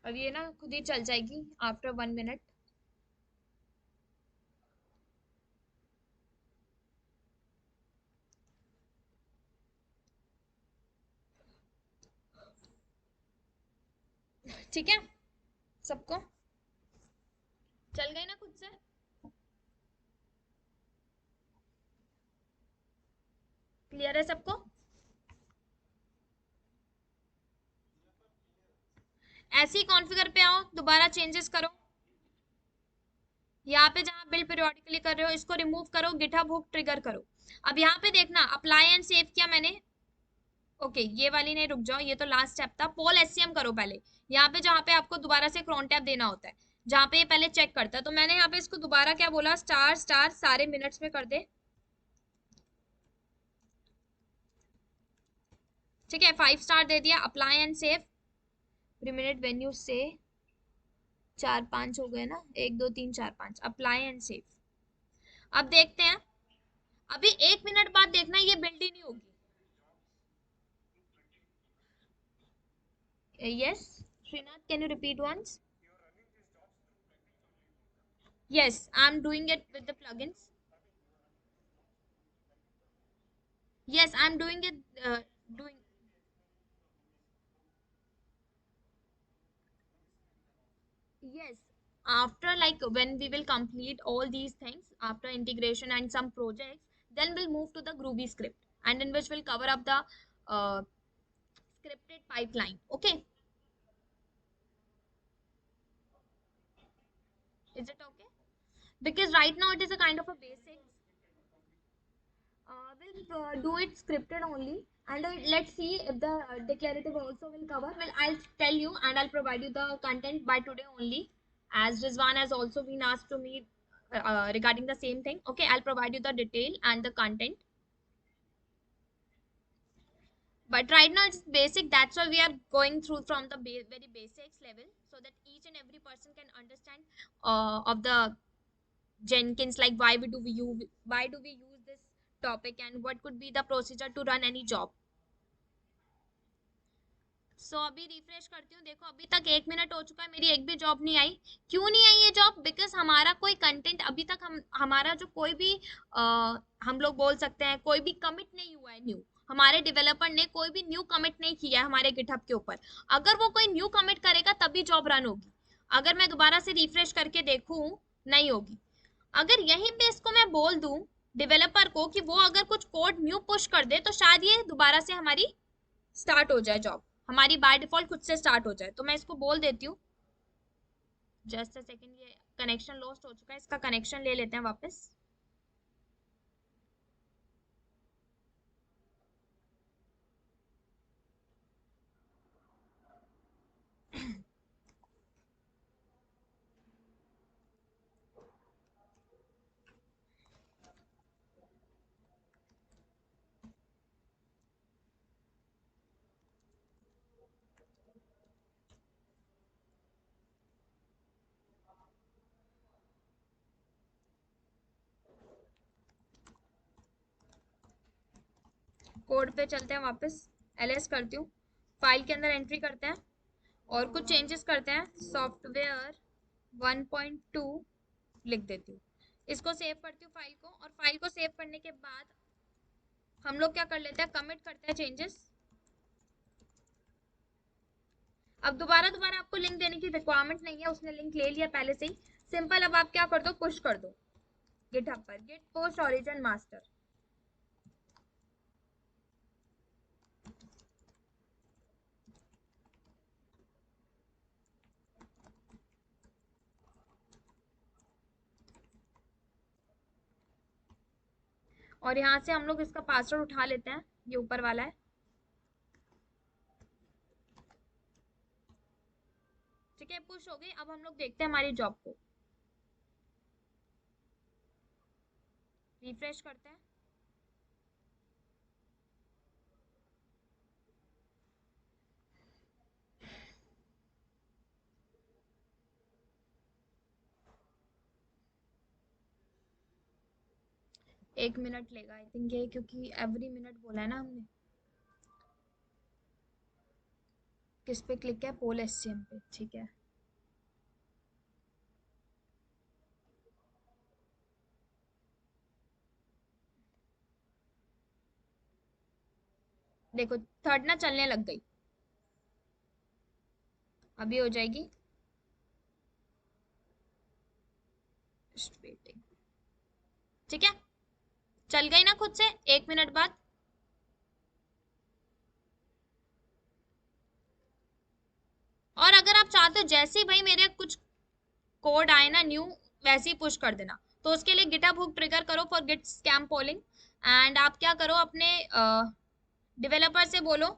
अब ये ना खुद ही चल जाएगी आफ्टर 1 मिनट। ठीक है, सबको चल गई ना खुद से। क्लियर है सबको? ऐसे ही कॉन्फ़िगर पे आओ, दोबारा चेंजेस करो। यहाँ पे जहाँ बिल्ड पीरियोडिकली कर रहे हो इसको रिमूव करो, गिटहब हुक ट्रिगर करो। अब यहाँ पे देखना, अप्लाई एंड सेव किया मैंने। ओके ये वाली नहीं, रुक जाओ, ये तो लास्ट स्टेप था। पोल एससीएम करो पहले। यहाँ पे जहाँ पे आपको दोबारा से क्रोन टैब देना होता है, जहाँ पे ये पहले चेक करता है, तो मैंने यहाँ पे इसको दोबारा क्या बोला, स्टार स्टार सारे मिनट्स में कर दे। ठीक है, 5 स्टार दे दिया। Apply and save. Minute venue से 4 5 हो गए ना, 1 2 3 4 5। Apply and save. अब देखते हैं, अभी 1 मिनट बाद देखना ये बिल्ड ही नहीं होगी। Yes Shrinath, can you repeat once? Yes, I'm doing it with the plugins. Yes, I'm doing it. Doing. Yes. After like when we will complete all these things after integration and some projects, then we'll move to the Groovy script, and in which we'll cover up the uh, scripted pipeline. Okay. Is it okay? Because right now it is a kind of a basic. We'll do it scripted only, and let's see if the declarative also will cover. Well, I'll tell you and I'll provide you the content by today only, as Rizwan has also been asked to me regarding the same thing. Okay, I'll provide you the detail and the content. But right now it's basic. That's why we are going through from the very basics level, so that each and every person can understand of the Jenkins, like why do we use this topic and what could be the procedure to run any job. सो अभी रिफ्रेश करती हूँ, देखो अभी तक 1 मिनट हो चुका है, मेरी एक भी जॉब नहीं आई। क्यों नहीं आई ये जॉब? बिकॉज हमारा कोई कंटेंट अभी तक हमारा जो कोई भी हम लोग बोल सकते हैं कोई भी कमिट नहीं हुआ है न्यू। हमारे डेवलपर ने कोई भी न्यू कमिट नहीं किया है हमारे गिटहब के ऊपर। अगर वो कोई न्यू कमिट करेगा तभी जॉब रन होगी। अगर मैं दोबारा से रिफ्रेश करके देखूँ, नहीं होगी। अगर यहीं पे इसको मैं बोल दूं डेवलपर को कि वो अगर कुछ कोड न्यू पुश कर दे, तो शायद ये दोबारा से हमारी स्टार्ट हो जाए जॉब, हमारी बाय डिफॉल्ट खुद से स्टार्ट हो जाए। तो मैं इसको बोल देती हूँ, जस्ट अ सेकंड, ये कनेक्शन लॉस्ट हो चुका है, इसका कनेक्शन ले लेते हैं वापस। कोड पे चलते हैं वापस, एलएस करती हूँ, फाइल के अंदर एंट्री करते हैं और कुछ चेंजेस करते हैं। सॉफ्टवेयर 1.2 लिख देती हूँ, इसको सेव करती हूँ फाइल को, और फाइल को सेव करने के बाद हम लोग क्या कर लेते हैं, कमिट करते हैं चेंजेस। अब दोबारा दोबारा आपको लिंक देने की रिक्वायरमेंट नहीं है, उसने लिंक ले लिया पहले से ही। सिंपल, अब आप क्या कर दो, पुश कर दो गिटहब पर, गिट पोस्ट ओरिजिन मास्टर। और यहाँ से हम लोग इसका पासवर्ड उठा लेते हैं, ये ऊपर वाला है। ठीक है, पुश हो गई। अब हम लोग देखते हैं हमारी जॉब को, रिफ्रेश करते हैं। एक मिनट लेगा आई थिंक ये, क्योंकि एवरी मिनट बोला है ना हमने। किस पे क्लिक है? पोल एससीएम पे, ठीक है। देखो थर्ड ना चलने लग गई, अभी हो जाएगी। वेटिंग, ठीक है, चल गई ना खुद से 1 मिनट बाद। और अगर आप चाहते हो जैसे ही भाई मेरे कुछ कोड आए ना न्यू, वैसे ही पुश कर देना। तो उसके लिए गिटहब हुक ट्रिगर करो for Git SCM polling. And आप क्या करो, अपने डेवलपर से बोलो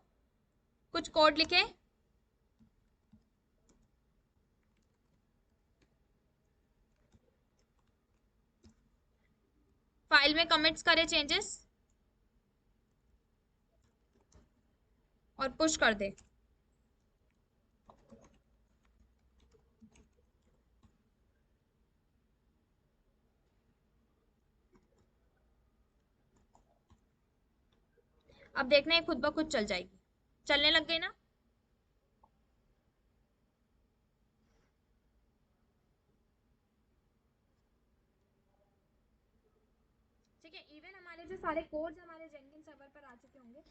कुछ कोड लिखे, फाइल में कमिट्स करे चेंजेस और पुश कर दे। अब देखना ये खुद ब खुद चल जाएगी, चलने लग गई ना। ठीक है, इवन हमारे जो सारे कोड्स हमारे जेनकिन सर्वर पर आ चुके होंगे।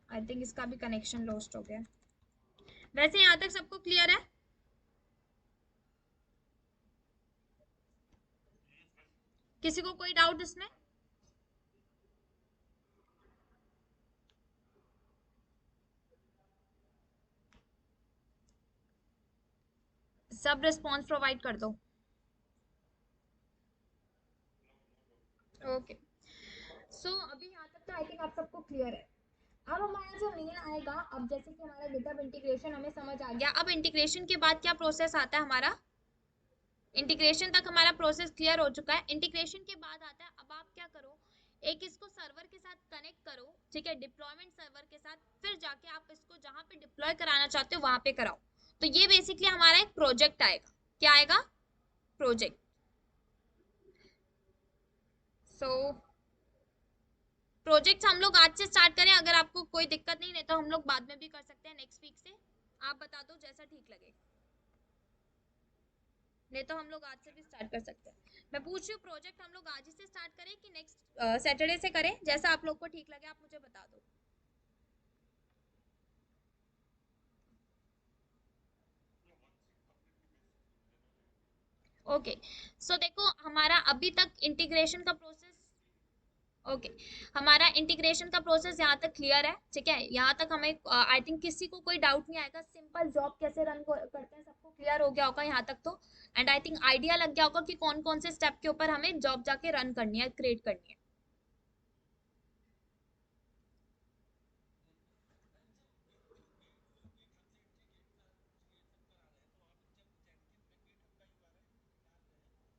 आई थिंक इसका भी कनेक्शन लॉस्ट हो गया। वैसे यहाँ तक सबको क्लियर है? किसी को कोई डाउट इसमें? सब रिस्पॉन्स प्रोवाइड कर दो। ओके, सो अभी यहाँ तक तो आई थिंक आप सबको क्लियर है। अब हमारा जो मेन आएगा, अब जैसे कि हमारा गिटहब इंटीग्रेशन हमें समझ आ गया, अब इंटीग्रेशन के बाद क्या प्रोसेस आता है हमारा। इंटीग्रेशन तक हमारा प्रोसेस क्लियर हो चुका है। इंटीग्रेशन के बाद आता है, अब आप क्या करो, एक इसको सर्वर के साथ कनेक्ट करो, ठीक है, डिप्लॉयमेंट सर्वर के साथ। फिर जाके आप इसको जहां पे डिप्लॉय कराना चाहते हो वहां पे कराओ। तो ये बेसिकली हमारा एक प्रोजेक्ट आएगा। क्या आएगा? प्रोजेक्ट। सो प्रोजेक्ट्स हम लोग आज से स्टार्ट करें, अगर आपको कोई दिक्कत नहीं तो हम लोग बाद में भी कर सकते हैं, नेक्स्ट वीक से। आप बता दो जैसा ठीक लगे, नहीं तो हम लोग आज से भी स्टार्ट कर सकते हैं। मैं पूछ रही हूँ प्रोजेक्ट हम लोग आज ही से स्टार्ट करें कि नेक्स्ट सैटरडे से करें, जैसा आप लोग को ठीक लगे आप मुझे बता दो। ओके, सो देखो हमारा अभी तक इंटीग्रेशन का प्रोसेस, ओके, हमारा इंटीग्रेशन का प्रोसेस यहाँ तक क्लियर है, ठीक है। यहाँ तक हमें आई थिंक किसी को कोई डाउट नहीं आएगा। सिंपल जॉब कैसे रन करते हैं सबको क्लियर हो गया होगा यहाँ तक तो। एंड आई थिंक आइडिया लग गया होगा कि कौन कौन से स्टेप के ऊपर हमें जॉब जाके रन करनी है, क्रिएट करनी है।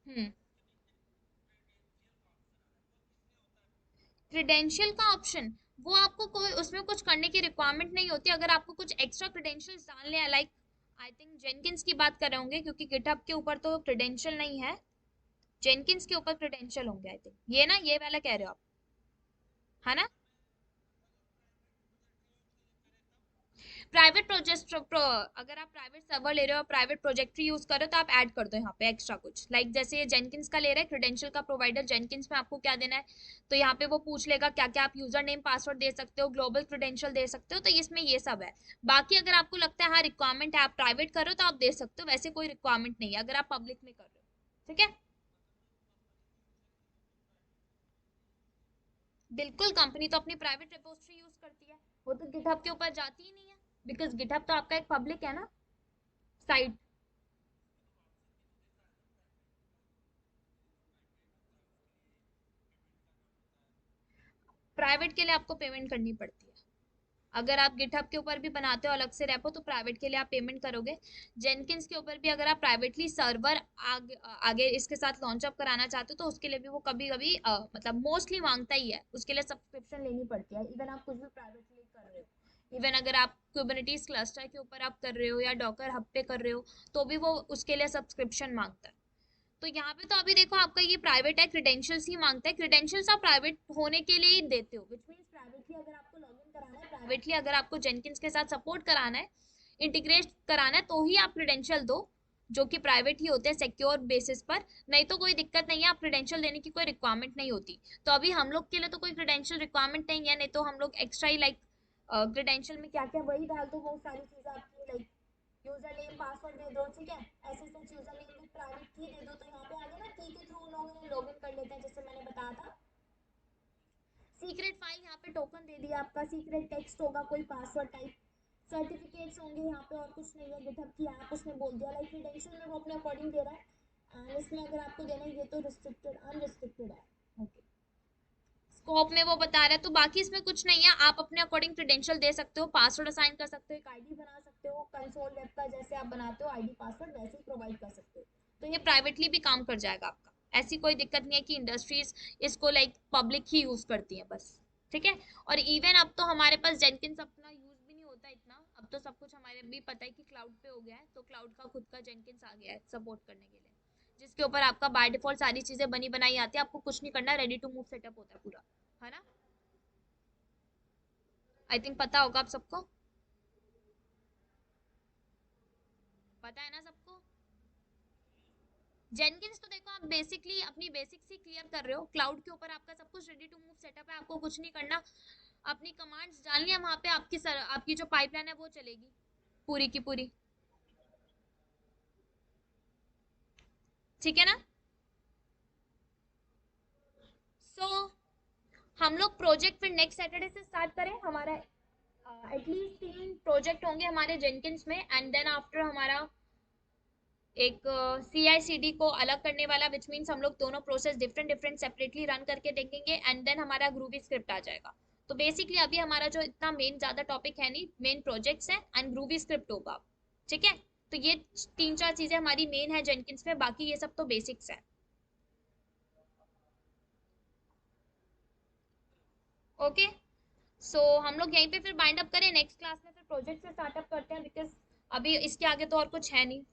हम्म, क्रेडेंशियल का ऑप्शन, वो आपको कोई उसमें कुछ करने की रिक्वायरमेंट नहीं होती। अगर आपको कुछ एक्स्ट्रा क्रेडेंशियल्स डालने हैं, लाइक आई थिंक जेनकिंस की बात कर रहे होंगे, क्योंकि गिटहब के ऊपर तो क्रेडेंशियल नहीं है, जेनकिंस के ऊपर क्रेडेंशियल होंगे आई थिंक, ये ना ये वाला कह रहे हो आप, है ना। प्राइवेट प्रोजेक्ट अगर आप प्राइवेट सर्वर ले रहे हो, प्राइवेट प्रोजेक्ट्री यूज कर रहे हो, तो आप ऐड कर दो यहाँ पे एक्स्ट्रा कुछ, लाइक जैसे ये जेनकिंस का ले रहा है क्रेडेंशियल का प्रोवाइडर जेनकिंस में आपको क्या देना है। तो यहाँ पे वो पूछ लेगा क्या क्या आप यूजर नेम पासवर्ड दे सकते हो, ग्लोबल क्रेडेंशियल दे सकते हो, तो इसमें ये सब है। बाकी अगर आपको लगता है हाँ रिक्वायरमेंट है आप प्राइवेट कर रहे हो तो आप दे सकते हो, वैसे कोई रिक्वायरमेंट नहीं है अगर आप पब्लिक में कर रहे हो, ठीक है। बिल्कुल, कंपनी तो अपनी प्राइवेट रिपोजिटरी यूज करती है, वो तो गिटहब के ऊपर जाती ही नहीं है, बिकॉज गिटहब तो आपका एक पब्लिक है ना साइट। प्राइवेट के लिए आपको पेमेंट करनी पड़ती है। अगर आप गिटहब के ऊपर भी बनाते हो अलग से रेपो तो प्राइवेट के लिए आप पेमेंट करोगे। जेनकिंस के ऊपर भी अगर आप प्राइवेटली सर्वर आगे इसके साथ लॉन्च अप कराना चाहते हो तो उसके लिए भी वो कभी कभी मतलब मोस्टली मांगता ही है, उसके लिए सब्सक्रिप्शन लेनी पड़ती है। इवन आप कुछ भी प्राइवेटली कर रहे हो, इवन अगर आप कुबरनेटीज क्लस्टर के ऊपर आप कर रहे हो या डॉकर हब पे कर रहे हो तो भी वो उसके लिए सब्सक्रिप्शन मांगता है। तो यहाँ पे तो अभी देखो आपका ये प्राइवेट है, क्रेडेंशियल्स ही मांगता है। क्रेडेंशियल्स आप प्राइवेट होने के लिए ही देते हो, विच मीन्स प्राइवेटली अगर आपको लॉगिन कराना है, प्राइवेटली अगर आपको जेनकिंस के साथ सपोर्ट कराना है, इंटीग्रेट कराना है, तो ही आप क्रेडेंशियल दो जो कि प्राइवेट ही होते हैं सिक्योर बेसिस पर। नहीं तो कोई दिक्कत नहीं है, आप क्रेडेंशियल देने की कोई रिक्वायरमेंट नहीं होती। तो अभी हम लोग के लिए तो कोई क्रेडेंशियल रिक्वायरमेंट नहीं है, नहीं तो हम लोग एक्स्ट्रा ही लाइक क्रेडेंशियल में क्या क्या वही डाल दो, बहुत सारी चीजें आपकी लाइक यूजर नेम पासवर्ड दे दो, ठीक है, ऐसे सच यूजर नेम भी प्राइवेट की दे दो, तो यहाँ पे आगे ना की के थ्रू लोग लॉगिन कर लेते हैं जैसे मैंने बताया था। सीक्रेट फाइल यहाँ पे टोकन दे दिया आपका, सीक्रेट टेक्स्ट होगा कोई पासवर्ड टाइप, सर्टिफिकेट्स होंगे यहाँ पे, और कुछ नहीं है। गिटहब की ऐप उसने बोल दिया लाइक क्रेडेंशियल में वो अपने अकॉर्डिंग दे रहा है। एंड इसमें अगर आपको देना है ये तो रिस्ट्रिक्टेड अनरिस्ट्रिक्टेड है, ओके। स्कोप में वो बता रहा है, तो बाकी इसमें कुछ नहीं है, आप अपने अकॉर्डिंग क्रेडेंशियल दे सकते हो, पासवर्ड असाइन कर सकते हो, एक आईडी बना सकते हो, कंसोल वेब का जैसे आप बनाते हो आईडी पासवर्ड वैसे ही प्रोवाइड कर सकते हो। तो ये प्राइवेटली भी काम कर जाएगा आपका, ऐसी कोई दिक्कत नहीं है कि इंडस्ट्रीज इसको लाइक पब्लिक ही यूज करती है बस, ठीक है। और इवन अब तो हमारे पास जेनकिंस अपना यूज भी नहीं होता इतना, अब तो सब कुछ हमारे भी पता है कि क्लाउड पे हो गया है, तो क्लाउड का खुद का जेनकिंस आ गया है सपोर्ट करने के लिए, जिसके ऊपर आपका बाय डिफॉल्ट सारी चीजें बनी बनाई आती है, आपको कुछ नहीं करना, रेडी टू मूव सेटअप होता है पूरा, है ना। आई थिंक पता होगा आप सबको, पता है ना सबको। जेनकिंस तो देखो आप बेसिकली अपनी बेसिक्स ही क्लियर कर रहे हो, क्लाउड के ऊपर आपका सब कुछ रेडी टू मूव सेटअप है, आपको कुछ नहीं करना, अपनी कमांड्स डालनी है वहां पे, आपकी जो पाइपलाइन है वो चलेगी पूरी की पूरी, ठीक है ना। सो हम लोग प्रोजेक्ट फिर नेक्स्ट सैटरडे से स्टार्ट करें, हमारा एटलीस्ट 3 प्रोजेक्ट होंगे हमारे जेनकिंस में, एंड देन आफ्टर हमारा एक CI/CD को अलग करने वाला, विच मीन्स हम लोग दोनों process different different separately run करके देखेंगे, एंड देन हमारा ग्रूवी स्क्रिप्ट आ जाएगा। तो बेसिकली अभी हमारा जो इतना मेन ज्यादा टॉपिक है नहीं, मेन प्रोजेक्ट्स है एंड ग्रूवी स्क्रिप्ट होगा, ठीक है। तो ये 3-4 चीजें हमारी मेन है जेनकिंस में, बाकी ये सब तो बेसिक्स है, ओके। सो हम लोग यहीं पे फिर बाइंड अप करें, नेक्स्ट क्लास में फिर प्रोजेक्ट से स्टार्टअप करते हैं, बिकॉज अभी इसके आगे तो और कुछ है नहीं।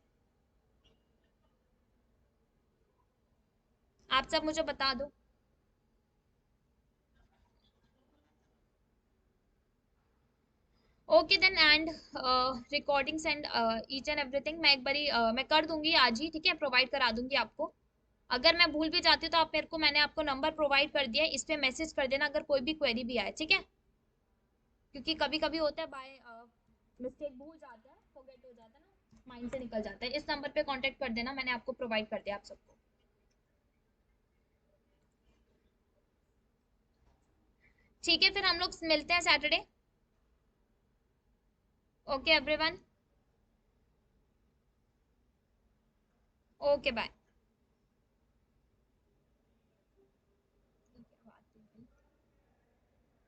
आप सब मुझे बता दो। Okay then, and recordings and each and everything मैं एक बारी मैं कर दूंगी आज ही, ठीक है, प्रोवाइड करा दूंगी आपको। अगर मैं भूल भी जाती हूँ तो आप मेरे को, मैंने आपको नंबर प्रोवाइड कर दिया है, इस पे मैसेज कर देना अगर कोई भी क्वेरी भी आए, ठीक है। क्योंकि कभी कभी होता है बाय मिस्टेक भूल जाता है, फॉरगेट हो जाता है ना, माइंड से निकल जाता है। इस नंबर पे कांटेक्ट कर देना, मैंने आपको प्रोवाइड कर दिया आप सबको। ठीक है, फिर हम लोग मिलते हैं Saturday. Okay everyone, okay bye.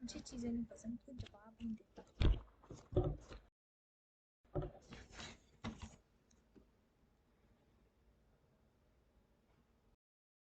मुझे चीजें नहीं पसंद, कोई जवाब नहीं देता।